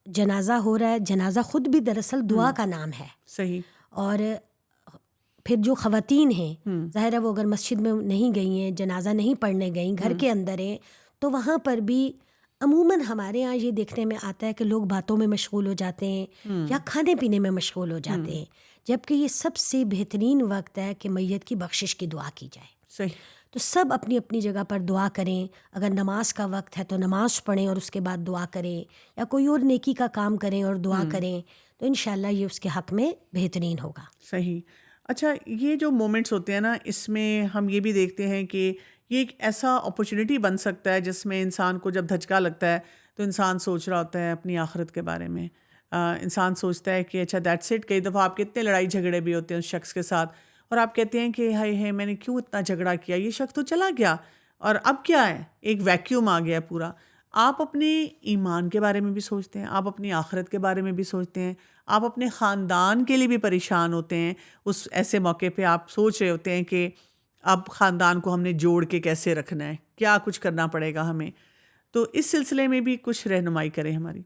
جنازہ ہو رہا ہے, جنازہ خود بھی دراصل دعا کا نام ہے. صحیح. اور پھر جو خواتین ہیں, ظاہر ہے وہ اگر مسجد میں نہیں گئی ہیں, جنازہ نہیں پڑھنے گئیں, گھر کے اندر ہیں, تو وہاں پر بھی عموماً ہمارے ہاں یہ دیکھنے میں آتا ہے کہ لوگ باتوں میں مشغول ہو جاتے ہیں یا کھانے پینے میں مشغول ہو جاتے ہیں, جبکہ یہ سب سے بہترین وقت ہے کہ میت کی بخشش کی دعا کی جائے. صحیح. تو سب اپنی اپنی جگہ پر دعا کریں. اگر نماز کا وقت ہے تو نماز پڑھیں اور اس کے بعد دعا کریں, یا کوئی اور نیکی کا کام کریں اور دعا کریں, تو انشاءاللہ یہ اس کے حق میں بہترین ہوگا. صحیح. اچھا, یہ جو مومنٹس ہوتے ہیں نا, اس میں ہم یہ بھی دیکھتے ہیں کہ یہ ایک ایسا اپرچونٹی بن سکتا ہے جس میں انسان کو جب دھچکا لگتا ہے تو انسان سوچ رہا ہوتا ہے اپنی آخرت کے بارے میں. انسان سوچتا ہے کہ اچھا دیٹس اٹ. کئی دفعہ آپ کے اتنے لڑائی جھگڑے بھی ہوتے ہیں اس شخص کے ساتھ, اور آپ کہتے ہیں کہ ہائے میں نے کیوں اتنا جھگڑا کیا, یہ شخص تو چلا گیا, اور اب کیا ہے, ایک ویکیوم آ گیا پورا. آپ اپنے ایمان کے بارے میں بھی سوچتے ہیں, آپ اپنی آخرت کے بارے میں بھی سوچتے ہیں, آپ اپنے خاندان کے لیے بھی پریشان ہوتے ہیں. اس ایسے موقع پہ آپ سوچ رہے ہوتے ہیں کہ اب خاندان کو ہم نے جوڑ کے کیسے رکھنا ہے, کیا کچھ کرنا پڑے گا ہمیں. تو اس سلسلے میں بھی کچھ رہنمائی کریں ہماری.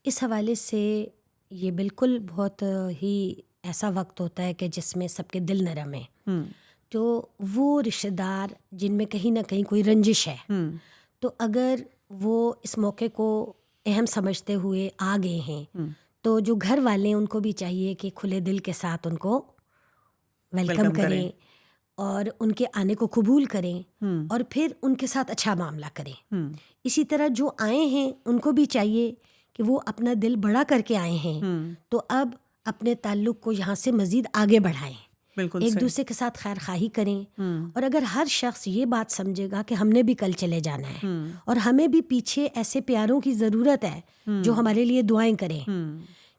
اس حوالے سے یہ بالکل بہت ہی ایسا وقت ہوتا ہے کہ جس میں سب کے دل نرم ہیں. تو وہ رشتہ دار جن میں کہیں نہ کہیں کوئی رنجش ہے, تو اگر وہ اس موقع کو اہم سمجھتے ہوئے آ گئے ہیں, تو جو گھر والے ہیں ان کو بھی چاہیے کہ کھلے دل کے ساتھ ان کو ویلکم کریں اور ان کے آنے کو قبول کریں, اور پھر ان کے ساتھ اچھا معاملہ کریں. اسی طرح جو آئے ہیں ان کو بھی چاہیے کہ وہ اپنا دل بڑا کر کے آئے ہیں, تو اب اپنے تعلق کو یہاں سے مزید آگے بڑھائیں, ایک دوسرے کے ساتھ خیر خواہی کریں. اور اگر ہر شخص یہ بات سمجھے گا کہ ہم نے بھی کل چلے جانا ہے, اور ہمیں بھی پیچھے ایسے پیاروں کی ضرورت ہے جو ہمارے لیے دعائیں کریں,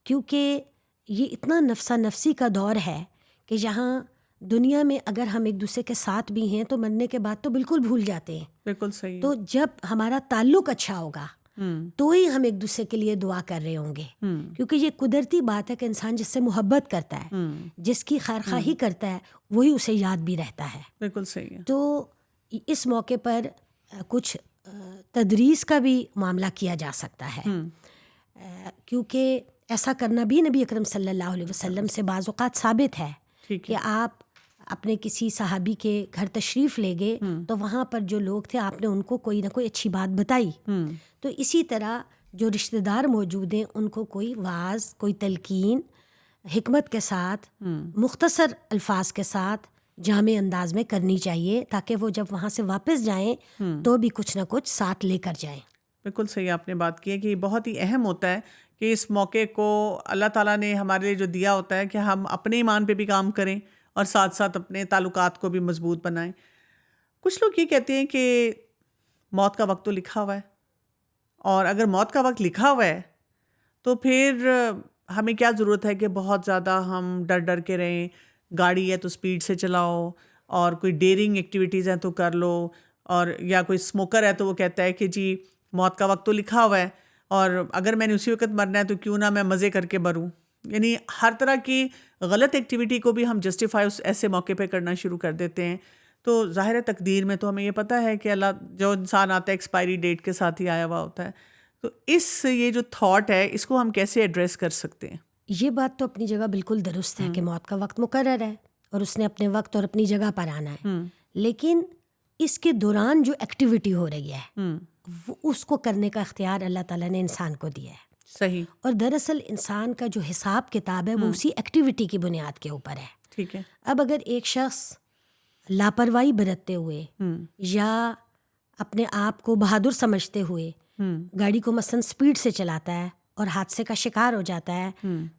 کیونکہ یہ اتنا نفسا نفسی کا دور ہے کہ یہاں دنیا میں اگر ہم ایک دوسرے کے ساتھ بھی ہیں تو مرنے کے بعد تو بالکل بھول جاتے ہیں. بالکل صحیح. تو جب ہمارا تعلق اچھا ہوگا تو ہی ہم ایک دوسرے کے لیے دعا کر رہے ہوں گے, کیونکہ یہ قدرتی بات ہے کہ انسان جس سے محبت کرتا ہے, جس کی خیر خواہی کرتا ہے, وہی اسے یاد بھی رہتا ہے. بالکل صحیح ہے. تو اس موقع پر کچھ تدریس کا بھی معاملہ کیا جا سکتا ہے. کیونکہ ایسا کرنا بھی نبی اکرم صلی اللہ علیہ وسلم سے بعض اوقات ثابت ہے کہ آپ اپنے کسی صحابی کے گھر تشریف لے گئے تو وہاں پر جو لوگ تھے آپ نے ان کو کوئی نہ کوئی اچھی بات بتائی. تو اسی طرح جو رشتہ دار موجود ہیں ان کو کوئی واعظ، کوئی تلقین حکمت کے ساتھ، مختصر الفاظ کے ساتھ، جامع انداز میں کرنی چاہیے، تاکہ وہ جب وہاں سے واپس جائیں تو بھی کچھ نہ کچھ ساتھ لے کر جائیں. بالکل صحیح آپ نے بات کی ہے کہ یہ بہت ہی اہم ہوتا ہے کہ اس موقع کو اللہ تعالیٰ نے ہمارے لیے جو دیا ہوتا ہے کہ ہم اپنے ایمان پہ بھی کام کریں اور ساتھ ساتھ اپنے تعلقات کو بھی مضبوط بنائیں. کچھ لوگ یہ کہتے ہیں کہ موت کا وقت تو لکھا ہوا ہے، اور اگر موت کا وقت لکھا ہوا ہے تو پھر ہمیں کیا ضرورت ہے کہ بہت زیادہ ہم ڈر ڈر کے رہیں. گاڑی ہے تو سپیڈ سے چلاؤ، اور کوئی ڈیرنگ ایکٹیویٹیز ہیں تو کر لو، اور یا کوئی اسموکر ہے تو وہ کہتا ہے کہ جی موت کا وقت تو لکھا ہوا ہے اور اگر میں نے اسی وقت مرنا ہے تو کیوں نہ میں مزے کر کے مروں. یعنی ہر طرح کی غلط ایکٹیویٹی کو بھی ہم جسٹیفائی اس ایسے موقع پہ کرنا شروع کر دیتے ہیں. تو ظاہر تقدیر میں تو ہمیں یہ پتہ ہے کہ اللہ جو انسان آتا ہے ایکسپائری ڈیٹ کے ساتھ ہی آیا ہوا ہوتا ہے. تو یہ جو تھاٹ ہے اس کو ہم کیسے ایڈریس کر سکتے ہیں؟ یہ بات تو اپنی جگہ بالکل درست ہے کہ موت کا وقت مقرر ہے اور اس نے اپنے وقت اور اپنی جگہ پر آنا ہے، لیکن اس کے دوران جو ایکٹیویٹی ہو رہی ہے وہ اس کو کرنے کا اختیار اللہ تعالیٰ نے انسان کو دیا ہے. صحیح. اور دراصل انسان کا جو حساب کتاب ہے وہ اسی ایکٹیویٹی کی بنیاد کے اوپر ہے. ٹھیک ہے. اب اگر ایک شخص لاپرواہی برتتے ہوئے یا اپنے آپ کو بہادر سمجھتے ہوئے گاڑی کو مثلاً سپیڈ سے چلاتا ہے اور حادثے کا شکار ہو جاتا ہے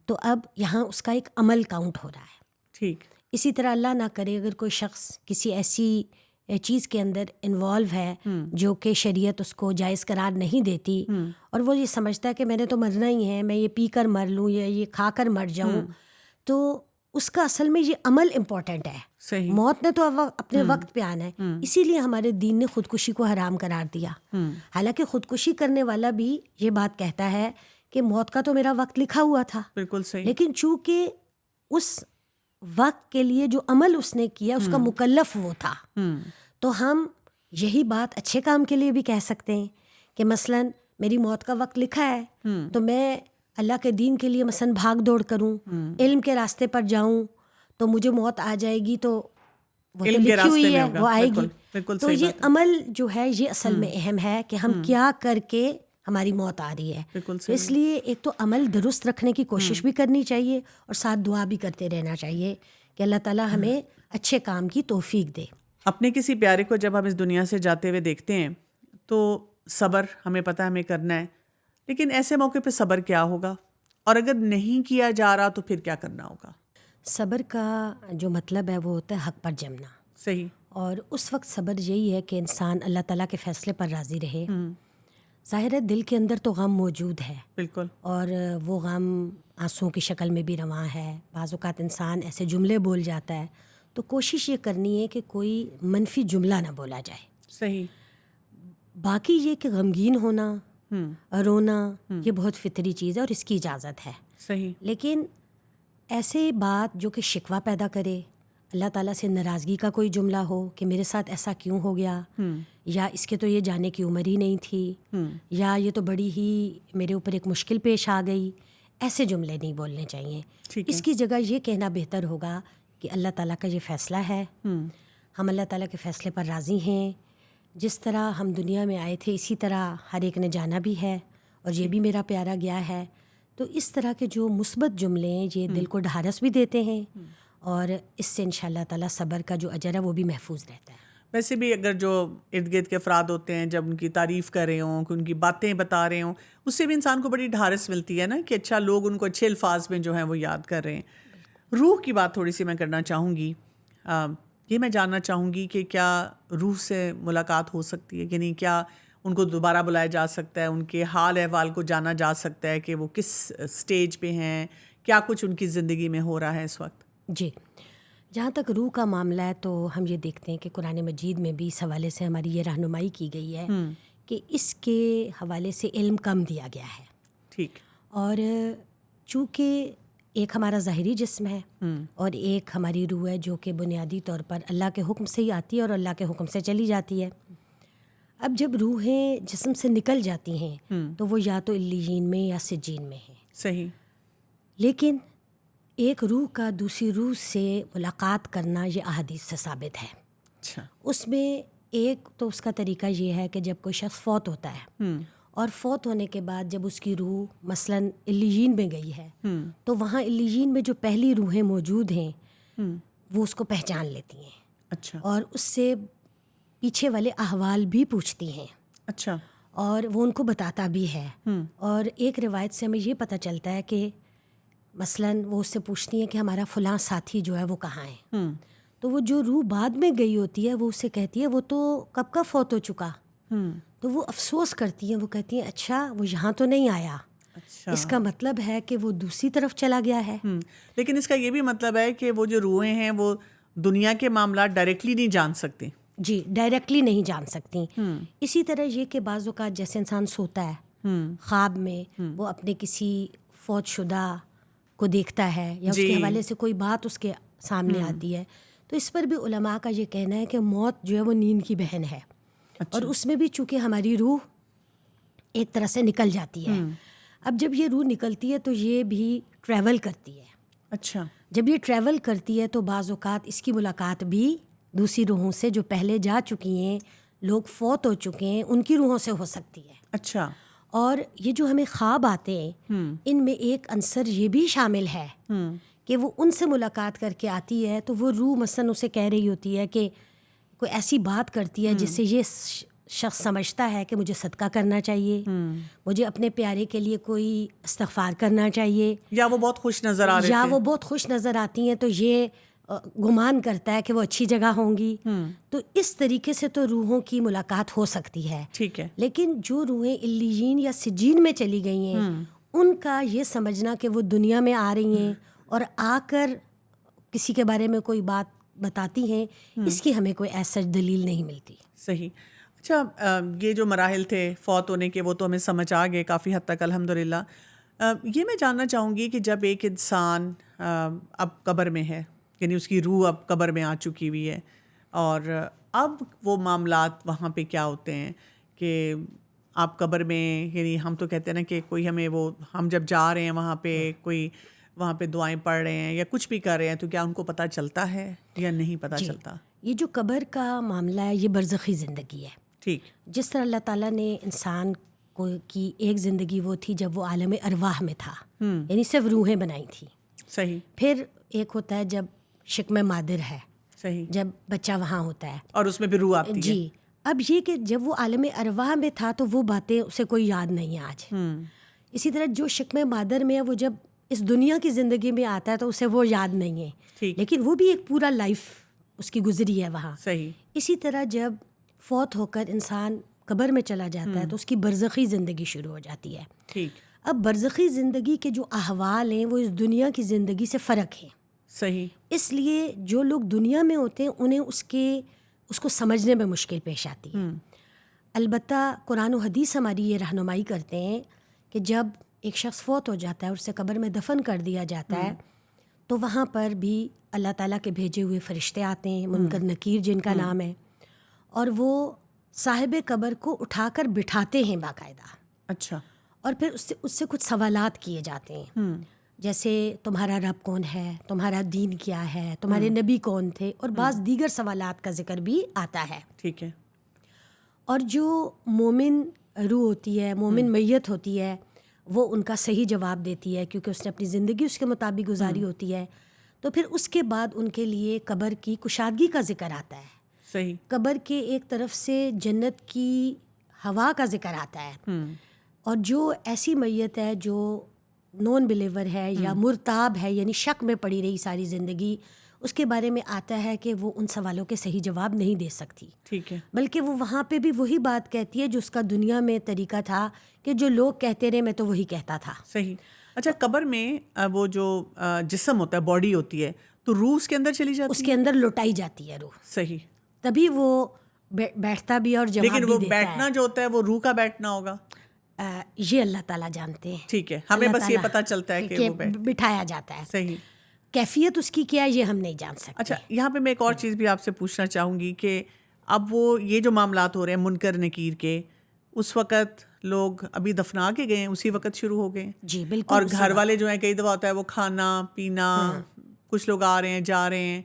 تو اب یہاں اس کا ایک عمل کاؤنٹ ہو رہا ہے. ٹھیک. اسی طرح اللہ نہ کرے اگر کوئی شخص کسی ایسی چیز کے اندر انوالو ہے جو کہ شریعت اس کو جائز قرار نہیں دیتی اور وہ یہ سمجھتا ہے کہ میں نے تو مرنا ہی ہے، میں یہ پی کر مر لوں یا یہ کھا کر مر جاؤں، تو اس کا اصل میں یہ عمل امپورٹنٹ ہے. صحیح. موت نے تو اپنے وقت پہ آنا ہے، اسی لیے ہمارے دین نے خودکشی کو حرام قرار دیا. حالانکہ خودکشی کرنے والا بھی یہ بات کہتا ہے کہ موت کا تو میرا وقت لکھا ہوا تھا. بالکل صحیح. لیکن چونکہ اس وقت کے لیے جو عمل اس نے کیا اس کا مکلف وہ تھا، تو ہم یہی بات اچھے کام کے لیے بھی کہہ سکتے ہیں کہ مثلاً میری موت کا وقت لکھا ہے تو میں اللہ کے دین کے لیے مثلاً بھاگ دوڑ کروں، علم کے راستے پر جاؤں، تو مجھے موت آ جائے گی تو وہ تو لکھی ہوئی ہے وہ آئے گی. تو یہ عمل جو ہے یہ اصل میں اہم ہے کہ ہم کیا کر کے ہماری موت آ رہی ہے. اس لیے ایک تو عمل درست رکھنے کی کوشش بھی کرنی چاہیے اور ساتھ دعا بھی کرتے رہنا چاہیے کہ اللہ تعالیٰ ہمیں اچھے کام کی توفیق دے. اپنے کسی پیارے کو جب ہم اس دنیا سے جاتے ہوئے دیکھتے ہیں تو صبر ہمیں پتہ ہمیں کرنا ہے، لیکن ایسے موقع پہ صبر کیا ہوگا، اور اگر نہیں کیا جا رہا تو پھر کیا کرنا ہوگا؟ صبر کا جو مطلب ہے وہ ہوتا ہے حق پر جمنا. صحیح. اور اس وقت صبر یہی ہے کہ انسان اللہ تعالیٰ کے فیصلے پر راضی رہے. ظاہر ہے دل کے اندر تو غم موجود ہے، بالکل، اور وہ غم آنسوؤں کی شکل میں بھی رواں ہے. بعض اوقات انسان ایسے جملے بول جاتا ہے تو کوشش یہ کرنی ہے کہ کوئی منفی جملہ نہ بولا جائے. صحیح. باقی یہ کہ غمگین ہونا، رونا یہ بہت فطری چیز ہے اور اس کی اجازت ہے. صحیح. لیکن ایسے بات جو کہ شکوہ پیدا کرے، اللہ تعالیٰ سے ناراضگی کا کوئی جملہ ہو کہ میرے ساتھ ایسا کیوں ہو گیا، یا اس کے تو یہ جانے کی عمر ہی نہیں تھی، یا یہ تو بڑی ہی میرے اوپر ایک مشکل پیش آ گئی، ایسے جملے نہیں بولنے چاہیے. اس کی جگہ یہ کہنا بہتر ہوگا کہ اللہ تعالیٰ کا یہ فیصلہ ہے، ہم اللہ تعالیٰ کے فیصلے پر راضی ہیں. جس طرح ہم دنیا میں آئے تھے اسی طرح ہر ایک نے جانا بھی ہے اور یہ بھی میرا پیارا گیا ہے. تو اس طرح کے جو مثبت جملے ہیں یہ دل کو ڈھارس بھی دیتے ہیں اور اس سے انشاءاللہ تعالیٰ صبر کا جو اجر ہے وہ بھی محفوظ رہتا ہے. ویسے بھی اگر جو ارد گرد کے افراد ہوتے ہیں جب ان کی تعریف کر رہے ہوں، کہ ان کی باتیں بتا رہے ہوں، اس سے بھی انسان کو بڑی ڈھارس ملتی ہے نا کہ اچھا لوگ ان کو اچھے الفاظ میں جو ہیں وہ یاد کر رہے ہیں. روح کی بات تھوڑی سی میں کرنا چاہوں گی. یہ میں جاننا چاہوں گی کہ کیا روح سے ملاقات ہو سکتی ہے، یعنی کیا ان کو دوبارہ بلایا جا سکتا ہے، ان کے حال احوال کو جانا جا سکتا ہے کہ وہ کس سٹیج پہ ہیں، کیا کچھ ان کی زندگی میں ہو رہا ہے اس وقت؟ جی، جہاں تک روح کا معاملہ ہے تو ہم یہ دیکھتے ہیں کہ قرآن مجید میں بھی اس حوالے سے ہماری یہ رہنمائی کی گئی ہے کہ اس کے حوالے سے علم کم دیا گیا ہے. ٹھیک. اور چونکہ ایک ہمارا ظاہری جسم ہے اور ایک ہماری روح ہے جو کہ بنیادی طور پر اللہ کے حکم سے ہی آتی ہے اور اللہ کے حکم سے چلی جاتی ہے. اب جب روحیں جسم سے نکل جاتی ہیں تو وہ یا تو علیین میں یا سجین میں ہیں. صحیح. لیکن ایک روح کا دوسری روح سے ملاقات کرنا یہ احادیث سے ثابت ہے. اچھا. اس میں ایک تو اس کا طریقہ یہ ہے کہ جب کوئی شخص فوت ہوتا ہے اور فوت ہونے کے بعد جب اس کی روح مثلاً علیین میں گئی ہے تو وہاں علیین میں جو پہلی روحیں موجود ہیں وہ اس کو پہچان لیتی ہیں. اچھا. اور اس سے پیچھے والے احوال بھی پوچھتی ہیں. اچھا. اور وہ ان کو بتاتا بھی ہے. اور ایک روایت سے ہمیں یہ پتہ چلتا ہے کہ مثلاً وہ اس سے پوچھتی ہیں کہ ہمارا فلاں ساتھی جو ہے وہ کہاں ہے. تو وہ جو روح بعد میں گئی ہوتی ہے وہ اسے کہتی ہے وہ تو کب کا فوت ہو چکا. تو وہ افسوس کرتی ہیں, وہ کہتی ہیں اچھا وہ یہاں تو نہیں آیا. اچھا. اس کا مطلب ہے کہ وہ دوسری طرف چلا گیا ہے. لیکن اس کا یہ بھی مطلب ہے کہ وہ جو روحیں ہیں وہ دنیا کے معاملات ڈائریکٹلی نہیں جان سکتی. جی, ڈائریکٹلی نہیں جان سکتی. اسی طرح یہ کہ بعض اوقات جیسے انسان سوتا ہے خواب میں وہ اپنے کسی فوت شدہ کو دیکھتا ہے یا اس کے حوالے سے کوئی بات اس کے سامنے آتی ہے, تو اس پر بھی علماء کا یہ کہنا ہے کہ موت جو ہے وہ نیند کی بہن ہے. اور اس میں بھی چونکہ ہماری روح ایک طرح سے نکل جاتی ہے. اب جب یہ روح نکلتی ہے تو یہ بھی ٹریول کرتی ہے. اچھا. جب یہ ٹریول کرتی ہے تو بعض اوقات اس کی ملاقات بھی دوسری روحوں سے جو پہلے جا چکی ہیں, لوگ فوت ہو چکے ہیں, ان کی روحوں سے ہو سکتی ہے. اچھا. اور یہ جو ہمیں خواب آتے ہیں ان میں ایک عنصر یہ بھی شامل ہے کہ وہ ان سے ملاقات کر کے آتی ہے تو وہ روح مثلاً اسے کہہ رہی ہوتی ہے کہ کوئی ایسی بات کرتی ہے جس سے یہ شخص سمجھتا ہے کہ مجھے صدقہ کرنا چاہیے, مجھے اپنے پیارے کے لیے کوئی استغفار کرنا چاہیے, یا وہ بہت خوش نظر آ رہے یا وہ بہت خوش نظر آتی ہیں تو یہ گمان کرتا ہے کہ وہ اچھی جگہ ہوں گی. تو اس طریقے سے تو روحوں کی ملاقات ہو سکتی ہے. ٹھیک ہے. لیکن جو روحیں علیین یا سجین میں چلی گئی ہیں ان کا یہ سمجھنا کہ وہ دنیا میں آ رہی ہیں اور آ کر کسی کے بارے میں کوئی بات بتاتی ہیں, اس کی ہمیں کوئی ایسا دلیل نہیں ملتی. صحیح. اچھا, یہ جو مراحل تھے فوت ہونے کے وہ تو ہمیں سمجھ آ گئے کافی حد تک الحمدللہ. یہ میں جاننا چاہوں گی کہ جب ایک انسان اب قبر میں ہے, یعنی اس کی روح اب قبر میں آ چکی ہوئی ہے, اور اب وہ معاملات وہاں پہ کیا ہوتے ہیں کہ آپ قبر میں, یعنی ہم تو کہتے ہیں نا کہ کوئی ہمیں وہ ہم جب جا رہے ہیں وہاں پہ کوئی وہاں پہ دعائیں پڑھ رہے ہیں یا کچھ بھی کر رہے ہیں تو کیا ان کو پتہ چلتا ہے یا نہیں پتہ چلتا؟ یہ جو قبر کا معاملہ ہے یہ برزخی زندگی ہے. ٹھیک. جس طرح اللہ تعالیٰ نے انسان کو کی ایک زندگی وہ تھی جب وہ عالم ارواح میں تھا, یعنی صرف روحیں بنائی تھیں. صحیح. پھر ایک ہوتا ہے جب شکم مادر ہے, صحیح, جب بچہ وہاں ہوتا ہے اور اس میں بھی روح آتی ہے. جی. اب یہ کہ جب وہ عالم ارواح میں تھا تو وہ باتیں اسے کوئی یاد نہیں ہے آج. اسی طرح جو شکم مادر میں ہے وہ جب اس دنیا کی زندگی میں آتا ہے تو اسے وہ یاد نہیں ہے, لیکن وہ بھی ایک پورا لائف اس کی گزری ہے وہاں. صحیح. اسی طرح جب فوت ہو کر انسان قبر میں چلا جاتا ہے تو اس کی برزخی زندگی شروع ہو جاتی ہے. ٹھیک. اب برزخی زندگی کے جو احوال ہیں وہ اس دنیا کی زندگی سے فرق ہیں. صحیح. اس لیے جو لوگ دنیا میں ہوتے ہیں انہیں اس کو سمجھنے میں مشکل پیش آتی ہے. البتہ قرآن و حدیث ہماری یہ رہنمائی کرتے ہیں کہ جب ایک شخص فوت ہو جاتا ہے اور اسے قبر میں دفن کر دیا جاتا ہے تو وہاں پر بھی اللہ تعالیٰ کے بھیجے ہوئے فرشتے آتے ہیں, منکر نکیر جن کا نام ہے, اور وہ صاحب قبر کو اٹھا کر بٹھاتے ہیں باقاعدہ. اچھا. اور پھر اس سے کچھ سوالات کیے جاتے ہیں, جیسے تمہارا رب کون ہے, تمہارا دین کیا ہے, تمہارے نبی کون تھے, اور بعض دیگر سوالات کا ذکر بھی آتا ہے. ٹھیک ہے. اور جو مومن روح ہوتی ہے, مومن میت ہوتی ہے, وہ ان کا صحیح جواب دیتی ہے کیونکہ اس نے اپنی زندگی اس کے مطابق گزاری ہوتی ہے. تو پھر اس کے بعد ان کے لیے قبر کی کشادگی کا ذکر آتا ہے. صحیح. قبر کے ایک طرف سے جنت کی ہوا کا ذکر آتا ہے. اور جو ایسی میت ہے جو نون بلیور ہے یا مرتاب ہے, یعنی شک میں پڑی رہی ساری زندگی, اس کے بارے میں آتا ہے کہ وہ ان سوالوں کے صحیح جواب نہیں دے سکتی. ٹھیک ہے. بلکہ وہ وہاں پہ بھی وہی بات کہتی ہے جو اس کا دنیا میں طریقہ تھا کہ جو لوگ کہتے رہے میں تو وہی کہتا تھا. صحیح. اچھا, قبر میں وہ جو جسم ہوتا ہے, باڈی ہوتی ہے, تو روح اس کے اندر چلی جاتی ہے, اس کے اندر لوٹائی جاتی ہے روح. صحیح. تبھی وہ بیٹھتا بھی اور جواب بھی دیتا ہے. لیکن وہ بیٹھنا جو ہوتا ہے وہ روح کا بیٹھنا ہوگا, یہ اللہ تعالیٰ جانتے ہیں. ٹھیک ہے, ہمیں بس یہ پتہ چلتا ہے کہ وہ بٹھایا جاتا ہے. صحیح. کیفیت اس کی کیا ہے یہ ہم نہیں جان سکتے. اچھا, یہاں پہ میں ایک اور چیز بھی آپ سے پوچھنا چاہوں گی کہ اب وہ یہ جو معاملات ہو رہے ہیں منکر نکیر کے، اس وقت لوگ ابھی دفنا کے گئے ہیں، اسی وقت شروع ہو گئے ہیں. جی بالکل. اور گھر والے جو ہیں کئی دفعہ ہوتا ہے وہ کھانا پینا، کچھ لوگ آ رہے ہیں جا رہے ہیں،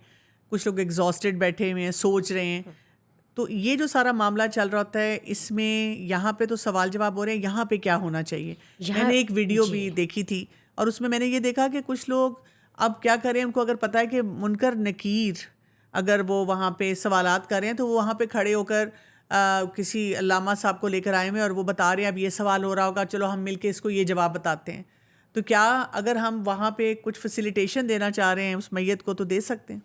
کچھ لوگ ایگزاسٹڈ بیٹھے ہوئے ہیں سوچ رہے ہیں. تو یہ جو سارا معاملہ چل رہا ہوتا ہے، اس میں یہاں پہ تو سوال جواب ہو رہے ہیں یہاں پہ کیا ہونا چاہیے. میں نے ایک ویڈیو بھی دیکھی تھی اور اس میں نے یہ دیکھا کہ کچھ لوگ اب کیا کریں، ان کو اگر پتہ ہے کہ منکر نکیر اگر وہ وہاں پہ سوالات کر رہے ہیں تو وہ وہاں پہ کھڑے ہو کر کسی علامہ صاحب کو لے کر آئے ہوئے اور وہ بتا رہے ہیں اب یہ سوال ہو رہا ہوگا، چلو ہم مل کے اس کو یہ جواب بتاتے ہیں. تو کیا اگر ہم وہاں پہ کچھ فیسیلیٹیشن دینا چاہ رہے ہیں اس میت کو تو دے سکتے ہیں؟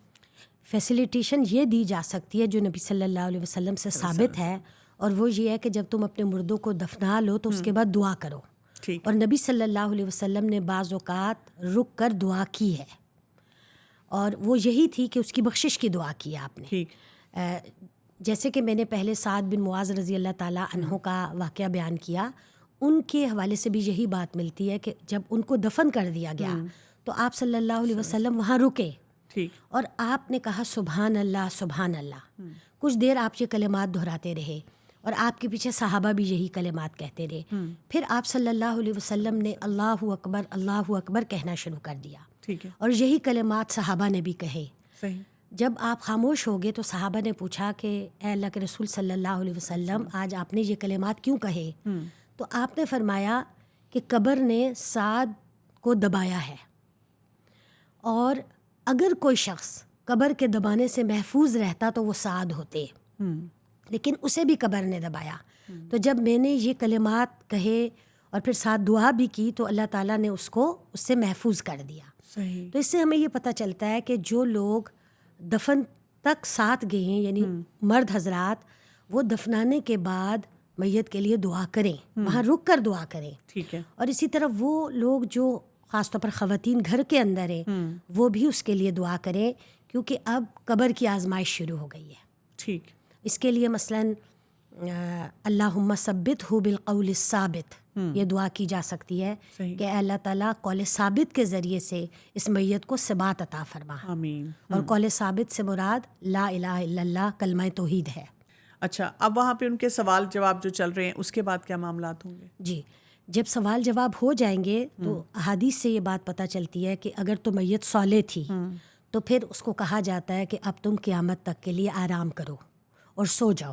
فیسیلیٹیشن یہ دی جا سکتی ہے جو نبی صلی اللہ علیہ وسلم سے ثابت ہے، اور وہ یہ ہے کہ جب تم اپنے مردوں کو دفنا لو تو اس کے بعد دعا کرو. اور نبی صلی اللہ علیہ وسلم نے بعض اوقات رک کر دعا کی ہے، اور وہ یہی تھی کہ اس کی بخشش کی دعا کی آپ نے. جیسے کہ میں نے پہلے سعد بن معاذ رضی اللہ تعالیٰ عنہ کا واقعہ بیان کیا، ان کے حوالے سے بھی یہی بات ملتی ہے کہ جب ان کو دفن کر دیا گیا تو آپ صلی اللہ علیہ وسلم وہاں رکے اور آپ نے کہا سبحان اللہ سبحان اللہ. کچھ دیر آپ یہ کلمات دہراتے رہے اور آپ کے پیچھے صحابہ بھی یہی کلمات کہتے رہے. پھر آپ صلی اللہ علیہ وسلم نے اللہ اکبر کہنا شروع کر دیا، اور یہی کلمات صحابہ نے بھی کہے. جب آپ خاموش ہو گئے تو صحابہ نے پوچھا کہ اے اللہ کے رسول صلی اللہ علیہ وسلم آج آپ نے یہ کلمات کیوں کہے؟ تو آپ نے فرمایا کہ قبر نے سعد کو دبایا ہے، اور اگر کوئی شخص قبر کے دبانے سے محفوظ رہتا تو وہ سعد ہوتے، لیکن اسے بھی قبر نے دبایا. تو جب میں نے یہ کلمات کہے اور پھر ساتھ دعا بھی کی تو اللہ تعالیٰ نے اس کو اس سے محفوظ کر دیا. تو اس سے ہمیں یہ پتہ چلتا ہے کہ جو لوگ دفن تک ساتھ گئے ہیں، یعنی مرد حضرات، وہ دفنانے کے بعد میت کے لیے دعا کریں، وہاں رک کر دعا کریں. اور اسی طرح وہ لوگ جو خاص طور پر خواتین گھر کے اندر ہیں وہ بھی اس کے لیے دعا کریں، کیونکہ اب قبر کی آزمائش شروع ہو گئی ہے. اس کے لیے مثلاً اللہم ثبتہ بالقول الثابت یہ دعا کی جا سکتی ہے کہ اے اللہ تعالیٰ قول ثابت کے ذریعے سے اس میت کو ثبات عطا فرما. اور قول ثابت سے مراد لا الہ الا اللہ کلمہ توحید ہے. اچھا، اب وہاں پہ ان کے سوال جواب جو چل رہے ہیں اس کے بعد کیا معاملات ہوں گے؟ جی، جب سوال جواب ہو جائیں گے تو احادیث سے یہ بات پتہ چلتی ہے کہ اگر تو میت صالح تھی تو پھر اس کو کہا جاتا ہے کہ اب تم قیامت تک کے لیے آرام کرو اور سو جاؤ.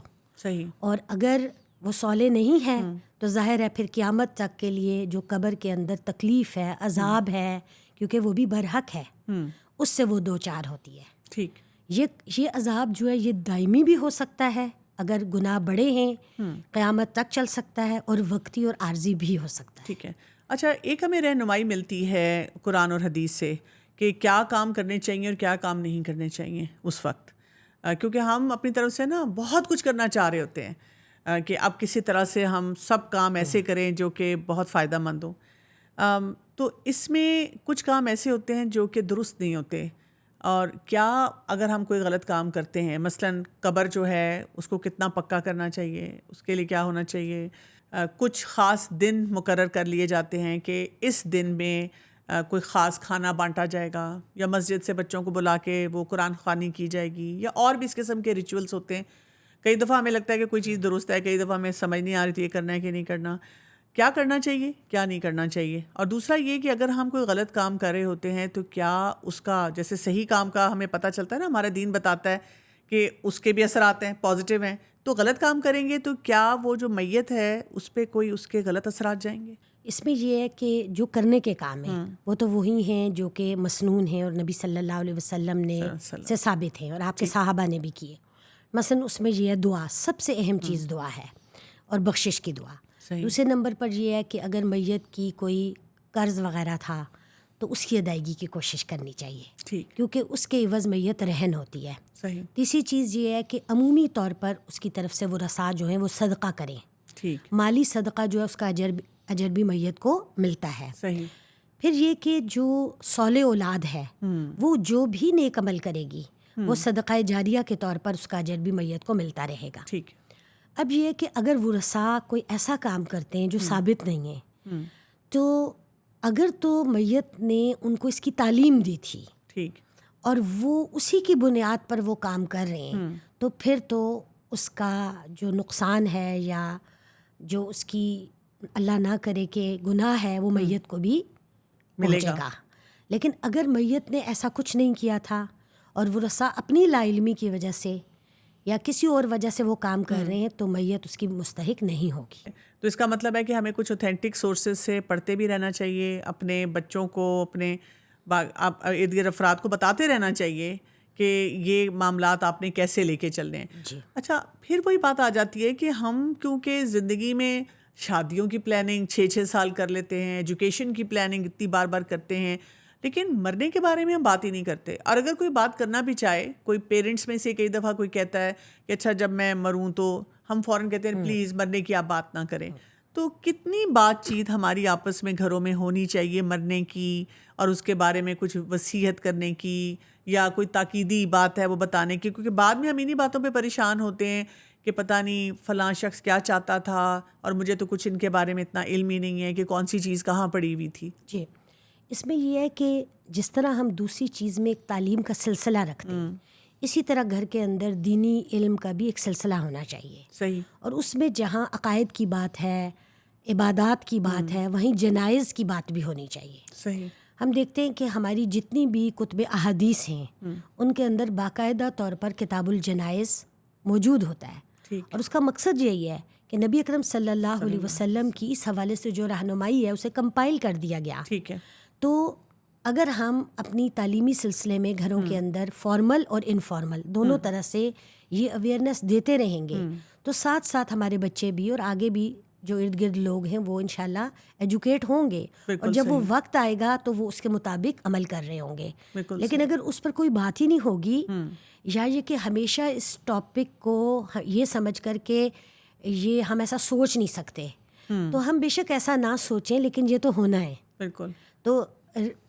اور اگر وہ صالح نہیں ہے تو ظاہر ہے پھر قیامت تک کے لیے جو قبر کے اندر تکلیف ہے، عذاب ہے، کیونکہ وہ بھی برحق ہے، اس سے وہ دو چار ہوتی ہے. یہ عذاب جو ہے یہ دائمی بھی ہو سکتا ہے اگر گناہ بڑے ہیں، قیامت تک چل سکتا ہے، اور وقتی اور عارضی بھی ہو سکتا ہے. اچھا، ایک ہمیں رہنمائی ملتی ہے قرآن اور حدیث سے کہ کیا کام کرنے چاہیے اور کیا کام نہیں کرنے چاہیے اس وقت، کیونکہ ہم اپنی طرف سے نا بہت کچھ کرنا چاہ رہے ہوتے ہیں کہ اب کسی طرح سے ہم سب کام ایسے کریں جو کہ بہت فائدہ مند ہوں. تو اس میں کچھ کام ایسے ہوتے ہیں جو کہ درست نہیں ہوتے. اور کیا اگر ہم کوئی غلط کام کرتے ہیں، مثلاً قبر جو ہے اس کو کتنا پکا کرنا چاہیے، اس کے لیے کیا ہونا چاہیے؟ کچھ خاص دن مقرر کر لیے جاتے ہیں کہ اس دن میں کوئی خاص کھانا بانٹا جائے گا، یا مسجد سے بچوں کو بلا کے وہ قرآن خوانی کی جائے گی، یا اور بھی اس قسم کے ریچولز ہوتے ہیں. کئی دفعہ ہمیں لگتا ہے کہ کوئی چیز درست ہے، کئی دفعہ ہمیں سمجھ نہیں آ رہی تھی یہ کرنا ہے کہ نہیں کرنا. کیا کرنا چاہیے، کیا نہیں کرنا چاہیے؟ اور دوسرا یہ کہ اگر ہم کوئی غلط کام کر رہے ہوتے ہیں تو کیا اس کا، جیسے صحیح کام کا ہمیں پتہ چلتا ہے نا، ہمارا دین بتاتا ہے کہ اس کے بھی اثرات ہیں، پازیٹیو ہیں، تو غلط کام کریں گے تو کیا وہ جو میت ہے اس پہ کوئی اس کے غلط اثرات جائیں گے؟ اس میں یہ ہے کہ جو کرنے کے کام ہیں وہ تو وہی ہیں جو کہ مسنون ہیں اور نبی صلی اللہ علیہ وسلم نے سے ثابت ہیں اور آپ کے صحابہ نے بھی کیے. مثلا اس میں یہ ہے دعا، سب سے اہم چیز دعا ہے، اور بخشش کی دعا. دوسرے نمبر پر یہ ہے کہ اگر میت کی کوئی قرض وغیرہ تھا تو اس کی ادائیگی کی کوشش کرنی چاہیے، کیونکہ اس کے عوض میت رہن ہوتی ہے. تیسری چیز یہ ہے کہ عمومی طور پر اس کی طرف سے وہ رسا جو ہیں وہ صدقہ کریں. مالی صدقہ جو ہے اس کا اجر بھی میت کو ملتا ہے. پھر یہ کہ جو صالح اولاد ہے وہ جو بھی نیک عمل کرے گی وہ صدقہ جاریہ کے طور پر اس کا اجر بھی میت کو ملتا رہے گا. اب یہ کہ اگر وہ رسا کوئی ایسا کام کرتے ہیں جو ثابت نہیں ہے، تو اگر تو میت نے ان کو اس کی تعلیم دی تھی اور وہ اسی کی بنیاد پر وہ کام کر رہے ہیں تو پھر تو اس کا جو نقصان ہے یا جو اس کی اللہ نہ کرے کہ گناہ ہے وہ میت کو بھی ملے پہنچے گا. لیکن اگر میت نے ایسا کچھ نہیں کیا تھا اور ورثاء اپنی لا علمی کی وجہ سے یا کسی اور وجہ سے وہ کام کر رہے ہیں تو میت اس کی مستحق نہیں ہوگی. تو اس کا مطلب ہے کہ ہمیں کچھ اوتھینٹک سورسز سے پڑھتے بھی رہنا چاہیے، اپنے بچوں کو، اپنے ارد گرد افراد کو بتاتے رہنا چاہیے کہ یہ معاملات آپ نے کیسے لے کے چلنے ہیں. جی. اچھا، پھر وہی بات آ جاتی ہے کہ ہم کیونکہ زندگی میں شادیوں کی پلاننگ 6 سال کر لیتے ہیں، ایجوکیشن کی پلاننگ اتنی بار بار کرتے ہیں، لیکن مرنے کے بارے میں ہم بات ہی نہیں کرتے. اور اگر کوئی بات کرنا بھی چاہے، کوئی پیرنٹس میں سے کئی دفعہ کوئی کہتا ہے کہ اچھا جب میں مروں تو ہم فوراً کہتے ہیں پلیز مرنے کی آپ بات نہ کریں. تو کتنی بات چیت ہماری آپس میں گھروں میں ہونی چاہیے مرنے کی، اور اس کے بارے میں کچھ وصیت کرنے کی یا کوئی تاکیدی بات ہے وہ بتانے کی، کیونکہ بعد میں ہم انہی باتوں پہ پریشان ہوتے ہیں کہ پتہ نہیں فلاں شخص کیا چاہتا تھا اور مجھے تو کچھ ان کے بارے میں اتنا علم ہی نہیں ہے کہ کون سی چیز کہاں پڑی ہوئی تھی. جی. اس میں یہ ہے کہ جس طرح ہم دوسری چیز میں ایک تعلیم کا سلسلہ رکھتے ہیں، اسی طرح گھر کے اندر دینی علم کا بھی ایک سلسلہ ہونا چاہیے. صحیح. اور اس میں جہاں عقائد کی بات ہے، عبادات کی بات ہے، وہیں جنائز کی بات بھی ہونی چاہیے. صحیح. ہم دیکھتے ہیں کہ ہماری جتنی بھی کتب احادیث ہیں ان کے اندر باقاعدہ طور پر کتاب الجنائز موجود ہوتا ہے، اور اس کا مقصد یہی ہے کہ نبی اکرم صلی اللہ علیہ وسلم کی اس حوالے سے جو رہنمائی ہے اسے کمپائل کر دیا گیا. ٹھیک ہے. تو اگر ہم اپنی تعلیمی سلسلے میں گھروں کے اندر فارمل اور انفارمل دونوں طرح سے یہ اویئرنیس دیتے رہیں گے تو ساتھ ساتھ ہمارے بچے بھی اور آگے بھی جو ارد گرد لوگ ہیں وہ انشاءاللہ ایجوکیٹ ہوں گے، اور جب وہ وقت آئے گا تو وہ اس کے مطابق عمل کر رہے ہوں گے. لیکن اگر اس پر کوئی بات ہی نہیں ہوگی، یا یہ کہ ہمیشہ اس ٹاپک کو یہ سمجھ کر کہ یہ ہم ایسا سوچ نہیں سکتے، تو ہم بے شک ایسا نہ سوچیں لیکن یہ تو ہونا ہے. بالکل. تو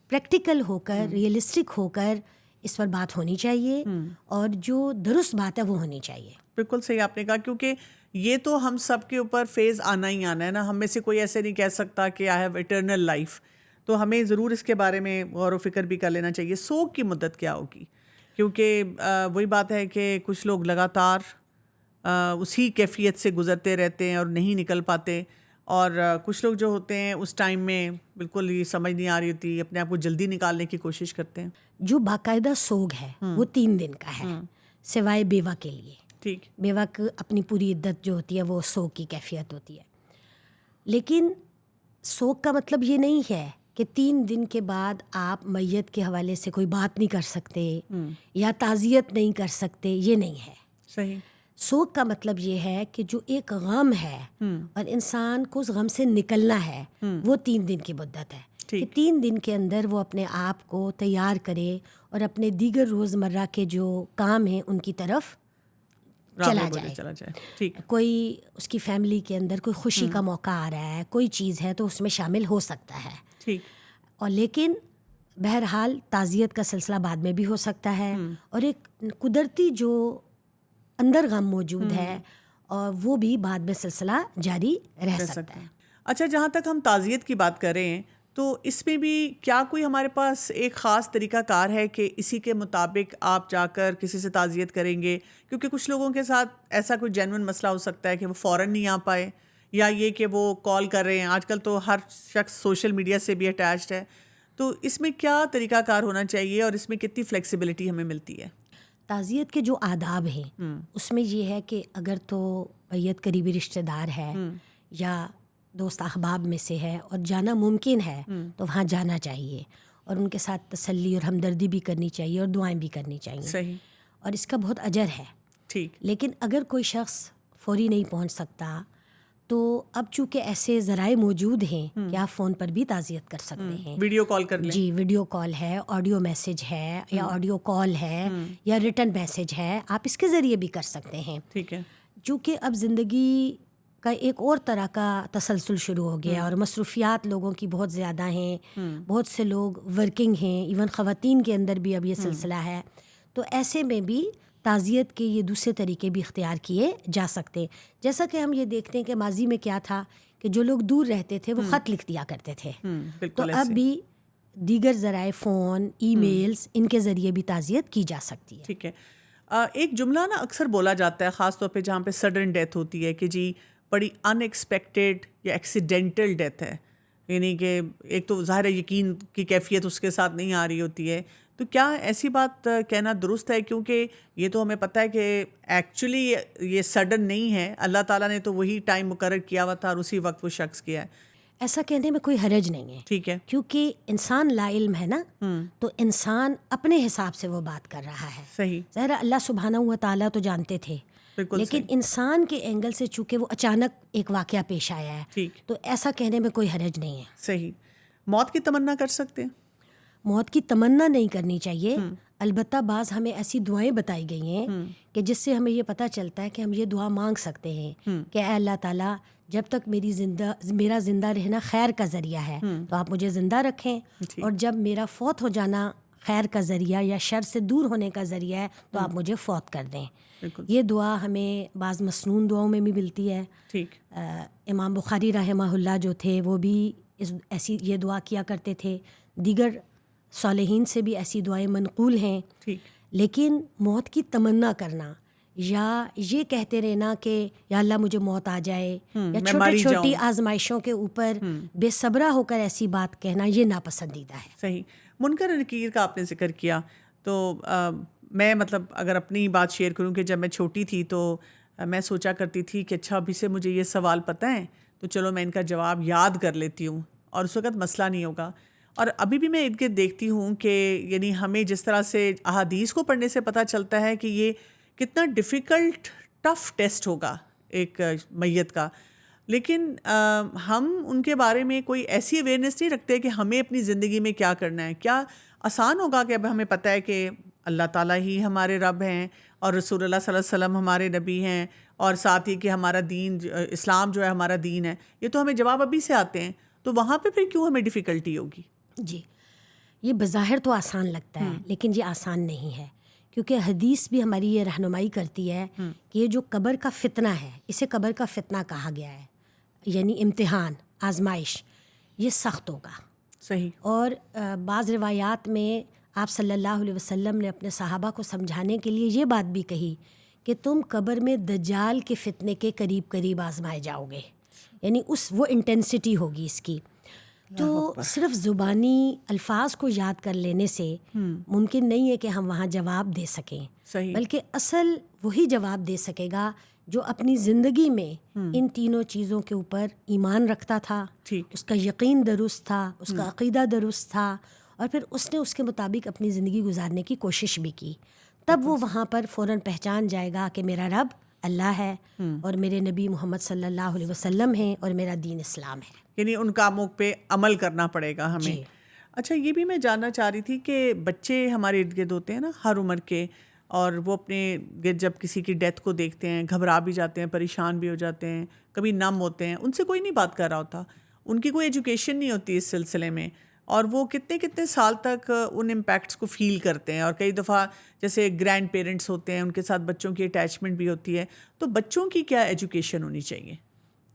پریکٹیکل ہو کر، ریئلسٹک ہو کر اس پر بات ہونی چاہیے، اور جو درست بات ہے وہ ہونی چاہیے. بالکل صحیح آپ نے کہا، کیونکہ یہ تو ہم سب کے اوپر فیز آنا ہی آنا ہے نا. ہم میں سے کوئی ایسے نہیں کہہ سکتا کہ آئی ہیو ایٹرنل لائف. تو ہمیں ضرور اس کے بارے میں غور و فکر بھی کر لینا چاہیے. سوگ کی مدت کیا ہوگی، کیونکہ وہی بات ہے کہ کچھ لوگ لگاتار اسی کیفیت سے گزرتے رہتے ہیں اور نہیں نکل پاتے، اور کچھ لوگ جو ہوتے ہیں اس ٹائم میں بالکل یہ سمجھ نہیں آ رہی ہوتی، اپنے آپ کو جلدی نکالنے کی کوشش کرتے ہیں. جو باقاعدہ سوگ ہے وہ 3 دن کا ہے، سوائے بیوہ کے لیے. ٹھیک. بیوہ کی اپنی پوری عدت جو ہوتی ہے وہ سوگ کی کیفیت ہوتی ہے. لیکن سوگ کا مطلب یہ نہیں ہے کہ 3 دن کے بعد آپ میت کے حوالے سے کوئی بات نہیں کر سکتے یا تعزیت نہیں کر سکتے، یہ نہیں ہے. صحیح. سوگ کا مطلب یہ ہے کہ جو ایک غم ہے اور انسان کو اس غم سے نکلنا ہے، وہ 3 دن کی مدت ہے. کہ 3 دن کے اندر وہ اپنے آپ کو تیار کرے اور اپنے دیگر روزمرہ کے جو کام ہیں ان کی طرف چلا جائے. ٹھیک. کوئی اس کی فیملی کے اندر کوئی خوشی کا موقع آ رہا ہے، کوئی چیز ہے تو اس میں شامل ہو سکتا ہے. ٹھیک. اور لیکن بہرحال تعزیت کا سلسلہ بعد میں بھی ہو سکتا ہے، اور ایک قدرتی جو اندر غم موجود ہے اور وہ بھی بعد میں سلسلہ جاری رہ سکتا ہے. اچھا، جہاں تک ہم تعزیت کی بات کر رہے ہیں تو اس میں بھی کیا کوئی ہمارے پاس ایک خاص طریقہ کار ہے کہ اسی کے مطابق آپ جا کر کسی سے تعزیت کریں گے؟ کیونکہ کچھ لوگوں کے ساتھ ایسا کوئی جینون مسئلہ ہو سکتا ہے کہ وہ فوراً نہیں آ پائے، یا یہ کہ وہ کال کر رہے ہیں. آج کل تو ہر شخص سوشل میڈیا سے بھی اٹیچڈ ہے. تو اس میں کیا طریقہ کار ہونا چاہیے اور اس میں کتنی فلیکسیبلٹی ہمیں ملتی ہے؟ تعزیت کے جو آداب ہیں اس میں یہ ہے کہ اگر تو میت قریبی رشتہ دار ہے یا دوست احباب میں سے ہے اور جانا ممکن ہے تو وہاں جانا چاہیے، اور ان کے ساتھ تسلی اور ہمدردی بھی کرنی چاہیے اور دعائیں بھی کرنی چاہیے. صحیح. اور اس کا بہت اجر ہے. ٹھیک. لیکن اگر کوئی شخص فوری نہیں پہنچ سکتا تو اب چونکہ ایسے ذرائع موجود ہیں کہ آپ فون پر بھی تعزیت کر سکتے ہیں. ویڈیو کال کر لیں. جی، ویڈیو کال ہے، آڈیو میسج ہے، یا آڈیو کال ہے، یا ریٹن میسج ہے، آپ اس کے ذریعے بھی کر سکتے ہیں. ٹھیک ہے. چونکہ اب زندگی کا ایک اور طرح کا تسلسل شروع ہو گیا اور مصروفیات لوگوں کی بہت زیادہ ہیں، بہت سے لوگ ورکنگ ہیں، ایون خواتین کے اندر بھی اب یہ سلسلہ ہے. تو ایسے میں بھی تعزیت کے یہ دوسرے طریقے بھی اختیار کیے جا سکتے. جیسا کہ ہم یہ دیکھتے ہیں کہ ماضی میں کیا تھا کہ جو لوگ دور رہتے تھے وہ خط لکھ دیا کرتے تھے، تو اب بھی دیگر ذرائع فون، ای میلز، ان کے ذریعے بھی تعزیت کی جا سکتی ہے. ٹھیک ہے. ایک جملہ نا اکثر بولا جاتا ہے خاص طور پہ جہاں پہ سڈن ڈیتھ ہوتی ہے کہ جی بڑی ان ایکسپیکٹڈ یا ایکسیڈنٹل ڈیتھ ہے، یعنی کہ ایک تو ظاہر ہے یقین کی کیفیت اس کے ساتھ نہیں آ رہی ہوتی ہے. تو کیا ایسی بات کہنا درست ہے؟ کیونکہ یہ تو ہمیں پتہ ہے کہ ایکچولی یہ سڈن نہیں ہے، اللہ تعالیٰ نے تو وہی ٹائم مقرر کیا ہوا تھا اور اسی وقت وہ شخص کیا ہے. ایسا کہنے میں کوئی حرج نہیں ہے، ٹھیک ہے، کیونکہ انسان لا علم ہے نا، تو انسان اپنے حساب سے وہ بات کر رہا ہے. صحیح، ظاہر اللہ سبحانہ و تعالیٰ تو جانتے تھے، بالکل لیکن انسان کے اینگل سے چونکہ وہ اچانک ایک واقعہ پیش آیا ہے، ٹھیک، تو ایسا کہنے میں کوئی حرج نہیں ہے. صحیح. موت کی تمنا کر سکتے ہیں؟ موت کی تمنا نہیں کرنی چاہیے، البتہ بعض ہمیں ایسی دعائیں بتائی گئی ہیں کہ جس سے ہمیں یہ پتہ چلتا ہے کہ ہم یہ دعا مانگ سکتے ہیں کہ اے اللہ تعالیٰ جب تک میرا زندہ رہنا خیر کا ذریعہ ہے تو آپ مجھے زندہ رکھیں، اور جب میرا فوت ہو جانا خیر کا ذریعہ یا شر سے دور ہونے کا ذریعہ ہے تو آپ مجھے فوت کر دیں. یہ دعا ہمیں بعض مسنون دعاؤں میں بھی ملتی ہے. ٹھیک، امام بخاری رحمہ اللہ جو تھے وہ بھی ایسی یہ دعا کیا کرتے تھے، دیگر صالحین سے بھی ایسی دعائیں منقول ہیں. ٹھیک، لیکن موت کی تمنا کرنا یا یہ کہتے رہنا کہ یا اللہ مجھے موت آ جائے یا چھوٹی چھوٹی آزمائشوں کے اوپر بے صبرا ہو کر ایسی بات کہنا، یہ ناپسندیدہ ہے. صحیح. منکر نکیر کا آپ نے ذکر کیا، تو میں مطلب اگر اپنی بات شیئر کروں کہ جب میں چھوٹی تھی تو میں سوچا کرتی تھی کہ اچھا ابھی سے مجھے یہ سوال پتہ ہے تو چلو میں ان کا جواب یاد کر لیتی ہوں اور اس وقت مسئلہ نہیں ہوگا. اور ابھی بھی میں ارد گرد دیکھتی ہوں کہ یعنی ہمیں جس طرح سے احادیث کو پڑھنے سے پتہ چلتا ہے کہ یہ کتنا ڈیفیکلٹ ٹف ٹیسٹ ہوگا ایک میت کا، لیکن ہم ان کے بارے میں کوئی ایسی اویئرنیس نہیں رکھتے کہ ہمیں اپنی زندگی میں کیا کرنا ہے. کیا آسان ہوگا کہ اب ہمیں پتہ ہے کہ اللہ تعالیٰ ہی ہمارے رب ہیں اور رسول اللہ صلی اللہ علیہ وسلم ہمارے نبی ہیں، اور ساتھ ہی کہ ہمارا دین اسلام جو ہے ہمارا دین ہے، یہ تو ہمیں جواب ابھی سے آتے ہیں، تو وہاں پہ پھر کیوں ہمیں ڈیفیکلٹی ہوگی؟ جی، یہ بظاہر تو آسان لگتا ہے لیکن یہ آسان نہیں ہے، کیونکہ حدیث بھی ہماری یہ رہنمائی کرتی ہے کہ یہ جو قبر کا فتنہ ہے، اسے قبر کا فتنہ کہا گیا ہے، یعنی امتحان، آزمائش، یہ سخت ہوگا. صحیح. اور بعض روایات میں آپ صلی اللہ علیہ وسلم نے اپنے صحابہ کو سمجھانے کے لیے یہ بات بھی کہی کہ تم قبر میں دجال کے فتنے کے قریب قریب آزمائے جاؤ گے، یعنی وہ انٹینسٹی ہوگی اس کی. تو صرف زبانی الفاظ کو یاد کر لینے سے ممکن نہیں ہے کہ ہم وہاں جواب دے سکیں، بلکہ اصل وہی جواب دے سکے گا جو اپنی زندگی میں ان تینوں چیزوں کے اوپر ایمان رکھتا تھا، اس کا یقین درست تھا، اس کا عقیدہ درست تھا، اور پھر اس نے اس کے مطابق اپنی زندگی گزارنے کی کوشش بھی کی. تب وہ وہاں پر فوراً پہچان جائے گا کہ میرا رب اللہ ہے اور میرے نبی محمد صلی اللہ علیہ وسلم ہیں اور میرا دین اسلام ہے. یعنی ان کاموں پہ عمل کرنا پڑے گا ہمیں. اچھا، یہ بھی میں جاننا چاہ رہی تھی کہ بچے ہمارے ارد گرد ہوتے ہیں نا ہر عمر کے، اور وہ اپنے گرد جب کسی کی ڈیتھ کو دیکھتے ہیں گھبرا بھی جاتے ہیں، پریشان بھی ہو جاتے ہیں، کبھی نم ہوتے ہیں، ان سے کوئی نہیں بات کر رہا ہوتا، ان کی کوئی ایجوکیشن نہیں ہوتی اس سلسلے میں، اور وہ کتنے سال تک ان امپیکٹس کو فیل کرتے ہیں. اور کئی دفعہ جیسے گرینڈ پیرنٹس ہوتے ہیں ان کے ساتھ بچوں کی اٹیچمنٹ بھی ہوتی ہے، تو بچوں کی کیا ایجوکیشن ہونی چاہیے؟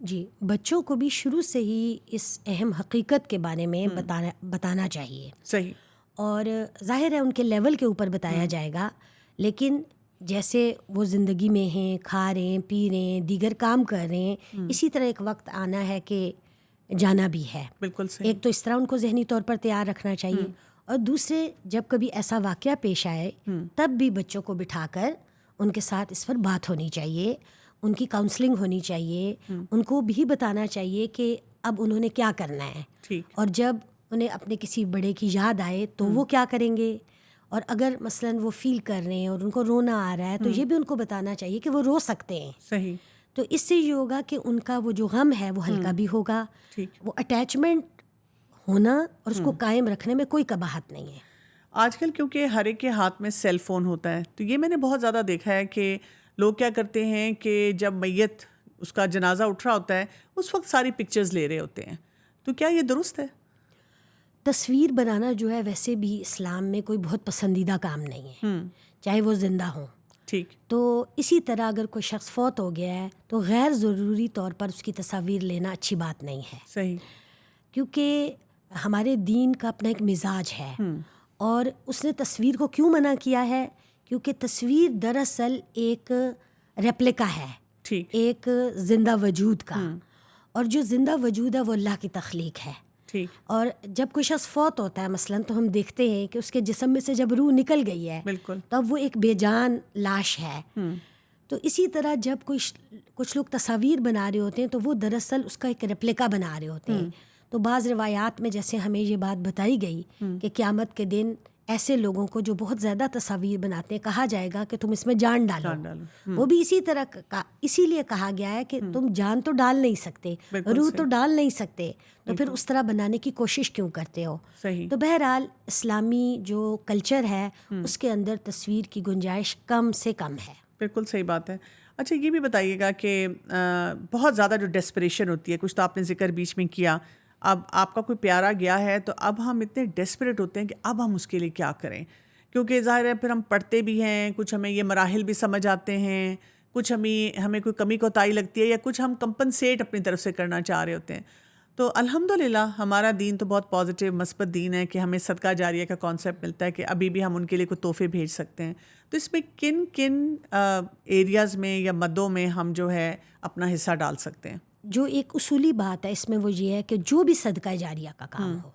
جی، بچوں کو بھی شروع سے ہی اس اہم حقیقت کے بارے میں بتانا چاہیے. صحیح. اور ظاہر ہے ان کے لیول کے اوپر بتایا جائے گا، لیکن جیسے وہ زندگی میں ہیں، کھا رہے ہیں، پی رہے ہیں، دیگر کام کر رہے ہیں، اسی طرح ایک وقت آنا ہے کہ جانا بھی ہے. بالکل صحیح. ایک تو اس طرح ان کو ذہنی طور پر تیار رکھنا چاہیے، اور دوسرے جب کبھی ایسا واقعہ پیش آئے تب بھی بچوں کو بٹھا کر ان کے ساتھ اس پر بات ہونی چاہیے، ان کی کاؤنسلنگ ہونی چاہیے، ان کو بھی بتانا چاہیے کہ اب انہوں نے کیا کرنا ہے، اور جب انہیں اپنے کسی بڑے کی یاد آئے تو وہ کیا کریں گے. اور اگر مثلاً وہ فیل کر رہے ہیں اور ان کو رونا آ رہا ہے تو یہ بھی ان کو بتانا چاہیے کہ وہ رو سکتے ہیں. صحیح. تو اس سے یہ ہوگا کہ ان کا وہ جو غم ہے وہ ہلکا بھی ہوگا. وہ اٹیچمنٹ ہونا اور اس کو قائم رکھنے میں کوئی قباحت نہیں ہے. آج کل کیونکہ ہر ایک کے ہاتھ میں سیل فون ہوتا ہے، تو یہ میں نے بہت زیادہ دیکھا ہے کہ لوگ کیا کرتے ہیں کہ جب میت اس کا جنازہ اٹھ رہا ہوتا ہے اس وقت ساری پکچرز لے رہے ہوتے ہیں، تو کیا یہ درست ہے؟ تصویر بنانا جو ہے ویسے بھی اسلام میں کوئی بہت پسندیدہ کام نہیں ہے، چاہے وہ زندہ ہوں. ٹھیک. تو اسی طرح اگر کوئی شخص فوت ہو گیا ہے تو غیر ضروری طور پر اس کی تصاویر لینا اچھی بات نہیں ہے. صحیح. کیونکہ ہمارے دین کا اپنا ایک مزاج ہے، اور اس نے تصویر کو کیوں منع کیا ہے کیونکہ تصویر دراصل ایک ریپلیکا ہے، ٹھیک، ایک زندہ وجود کا، اور جو زندہ وجود ہے وہ اللہ کی تخلیق ہے. ٹھیک، اور جب کوئی شخص فوت ہوتا ہے مثلاً تو ہم دیکھتے ہیں کہ اس کے جسم میں سے جب روح نکل گئی ہے بالکل، تو اب وہ ایک بے جان لاش ہے. تو اسی طرح جب کچھ لوگ تصاویر بنا رہے ہوتے ہیں تو وہ دراصل اس کا ایک ریپلیکا بنا رہے ہوتے ہیں. تو بعض روایات میں جیسے ہمیں یہ بات بتائی گئی کہ قیامت کے دن ایسے لوگوں کو جو بہت زیادہ تصاویر بناتے ہیں کہا جائے گا کہ تم اس میں جان ڈالو. وہ بھی اسی طرح اسی لیے کہا گیا ہے کہ تم جان تو ڈال نہیں سکتے، روح تو ڈال نہیں سکتے، تو پھر اس طرح بنانے کی کوشش کیوں کرتے ہو؟ صحیح. تو بہرحال اسلامی جو کلچر ہے اس کے اندر تصویر کی گنجائش کم سے کم ہے. بالکل صحیح بات ہے. اچھا یہ بھی بتائیے گا کہ بہت زیادہ جو ڈیسپریشن ہوتی ہے، کچھ تو آپ نے ذکر بیچ میں کیا، اب آپ کا کوئی پیارا گیا ہے تو اب ہم اتنے ڈیسپریٹ ہوتے ہیں کہ اب ہم اس کے لیے کیا کریں، کیونکہ ظاہر ہے پھر ہم پڑھتے بھی ہیں، کچھ ہمیں یہ مراحل بھی سمجھ آتے ہیں، کچھ ہمیں کوئی کمی کوتاہی لگتی ہے یا کچھ ہم کمپنسیٹ اپنی طرف سے کرنا چاہ رہے ہوتے ہیں. تو الحمدللہ ہمارا دین تو بہت پازیٹیو مثبت دین ہے کہ ہمیں صدقہ جاریہ کا کانسیپٹ ملتا ہے کہ ابھی بھی ہم ان کے لیے کوئی تحفے بھیج سکتے ہیں. تو اس میں کن ایریاز میں یا مدوں میں ہم جو ہے اپنا حصہ ڈال سکتے ہیں؟ جو ایک اصولی بات ہے اس میں وہ یہ ہے کہ جو بھی صدقہ جاریہ کا کام ہو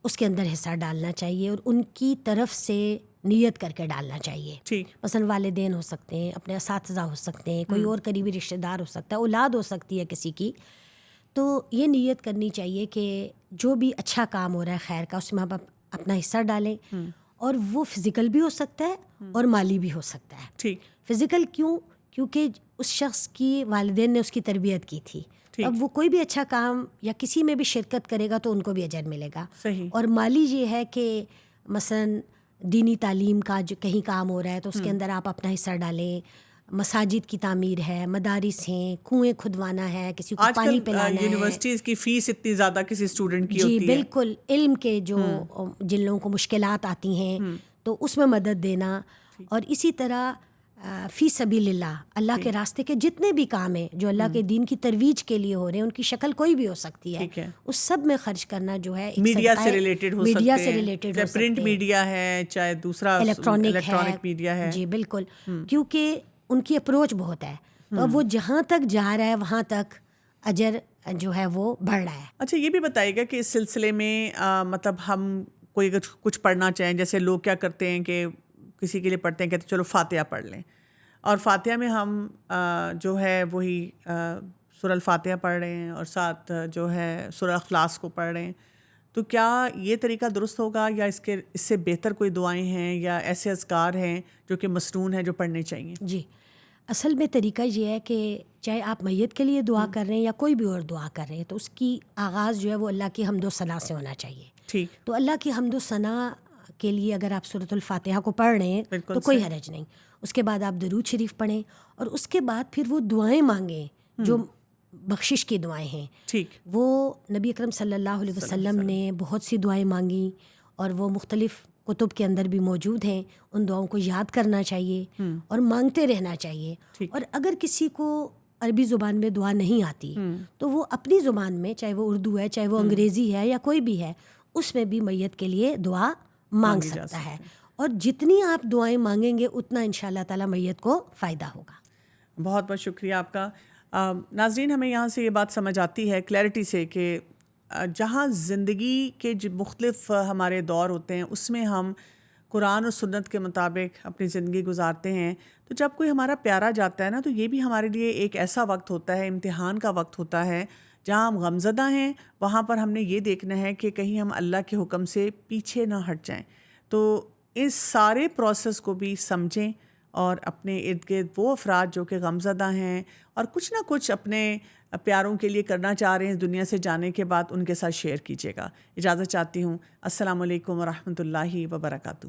اس کے اندر حصہ ڈالنا چاہیے اور ان کی طرف سے نیت کر کے ڈالنا چاہیے. ٹھیک، مثلا والدین ہو سکتے ہیں، اپنے اساتذہ ہو سکتے ہیں، کوئی اور قریبی رشتہ دار ہو سکتا ہے، اولاد ہو سکتی ہے کسی کی. تو یہ نیت کرنی چاہیے کہ جو بھی اچھا کام ہو رہا ہے خیر کا اس میں ہم اپنا حصہ ڈالیں، اور وہ فزیکل بھی ہو سکتا ہے اور مالی بھی ہو سکتا ہے. ٹھیک، فزیکل کیونکہ اس شخص کی والدین نے اس کی تربیت کی تھی، اب وہ کوئی بھی اچھا کام یا کسی میں بھی شرکت کرے گا تو ان کو بھی اجر ملے گا. صحیح. اور مالی یہ ہے کہ مثلاً دینی تعلیم کا جو کہیں کام ہو رہا ہے تو اس کے اندر آپ اپنا حصہ ڈالیں. مساجد کی تعمیر ہے، مدارس ہیں، کنویں کھدوانا ہے، کسی کو پانی پلانا ہے. یونیورسٹیز کی فیس اتنی زیادہ کسی اسٹوڈنٹ کی ہوتی ہے. جی بالکل، علم کے جو جن لوگوں کو مشکلات آتی ہیں تو اس میں مدد دینا. اور اسی طرح فی سبیل اللہ، اللہ کے راستے کے جتنے بھی کام ہیں جو اللہ کے دین کی ترویج کے لیے ہو رہے ہیں، ان کی شکل کوئی بھی ہو سکتی ہے، اس سب میں خرچ کرنا جو ہے میڈیا سے ریلیٹڈ ہو سکتے ہیں، میڈیا سے ریلیٹڈ ہو سکتے ہیں، پرنٹ میڈیا ہے چاہے دوسرا الیکٹرانک میڈیا ہے. جی بالکل، کیونکہ ان کی اپروچ بہت ہے تو اب وہ جہاں تک جا رہا ہے وہاں تک اجر جو ہے وہ بڑھ رہا ہے. اچھا یہ بھی بتائیے گا کہ اس سلسلے میں مطلب ہم کوئی کچھ پڑھنا چاہیں، جیسے لوگ کیا کرتے ہیں کہ کسی کے لیے پڑھتے ہیں، کہتے ہیں چلو فاتحہ پڑھ لیں، اور فاتحہ میں ہم جو ہے وہی سورہ الفاتحہ پڑھ رہے ہیں اور ساتھ جو ہے سورہ اخلاص کو پڑھ رہے ہیں. تو کیا یہ طریقہ درست ہوگا یا اس سے بہتر کوئی دعائیں ہیں یا ایسے اذکار ہیں جو کہ مسنون ہیں جو پڑھنے چاہیے؟ جی اصل میں طریقہ یہ ہے کہ چاہے آپ میت کے لیے دعا کر رہے ہیں یا کوئی بھی اور دعا کر رہے ہیں تو اس کی آغاز جو ہے وہ اللہ کی حمد و ثنا سے ہونا چاہیے. ٹھیک. تو اللہ کی حمد و ثنا کے لیے اگر آپ سورۃ الفاتحہ کو پڑھ رہے ہیں تو کوئی حرج نہیں. اس کے بعد آپ درود شریف پڑھیں اور اس کے بعد پھر وہ دعائیں مانگیں جو بخشش کی دعائیں ہیں. ٹھیک. وہ نبی اکرم صلی اللہ علیہ وسلم نے بہت سی دعائیں مانگیں اور وہ مختلف کتب کے اندر بھی موجود ہیں. ان دعاؤں کو یاد کرنا چاہیے اور مانگتے رہنا چاہیے. اور اگر کسی کو عربی زبان میں دعا نہیں آتی تو وہ اپنی زبان میں، چاہے وہ اردو ہے چاہے وہ انگریزی ہے یا کوئی بھی ہے، اس میں بھی میت کے لیے دعا مانگ سکتا ہے. اور جتنی آپ دعائیں مانگیں گے اتنا انشاءاللہ تعالی میت کو فائدہ ہوگا. بہت بہت شکریہ آپ کا. ناظرین ہمیں یہاں سے یہ بات سمجھ آتی ہے کلیئرٹی سے کہ جہاں زندگی کے جو مختلف ہمارے دور ہوتے ہیں اس میں ہم قرآن اور سنت کے مطابق اپنی زندگی گزارتے ہیں، تو جب کوئی ہمارا پیارا جاتا ہے نا تو یہ بھی ہمارے لیے ایک ایسا وقت ہوتا ہے، امتحان کا وقت ہوتا ہے، جہاں ہم غمزدہ ہیں وہاں پر ہم نے یہ دیکھنا ہے کہ کہیں ہم اللہ کے حکم سے پیچھے نہ ہٹ جائیں. تو اس سارے پروسیس کو بھی سمجھیں اور اپنے ارد گرد وہ افراد جو کہ غمزدہ ہیں اور کچھ نہ کچھ اپنے پیاروں کے لیے کرنا چاہ رہے ہیں اس دنیا سے جانے کے بعد، ان کے ساتھ شیئر کیجیے گا. اجازت چاہتی ہوں. السلام علیکم ورحمۃ اللہ وبرکاتہ.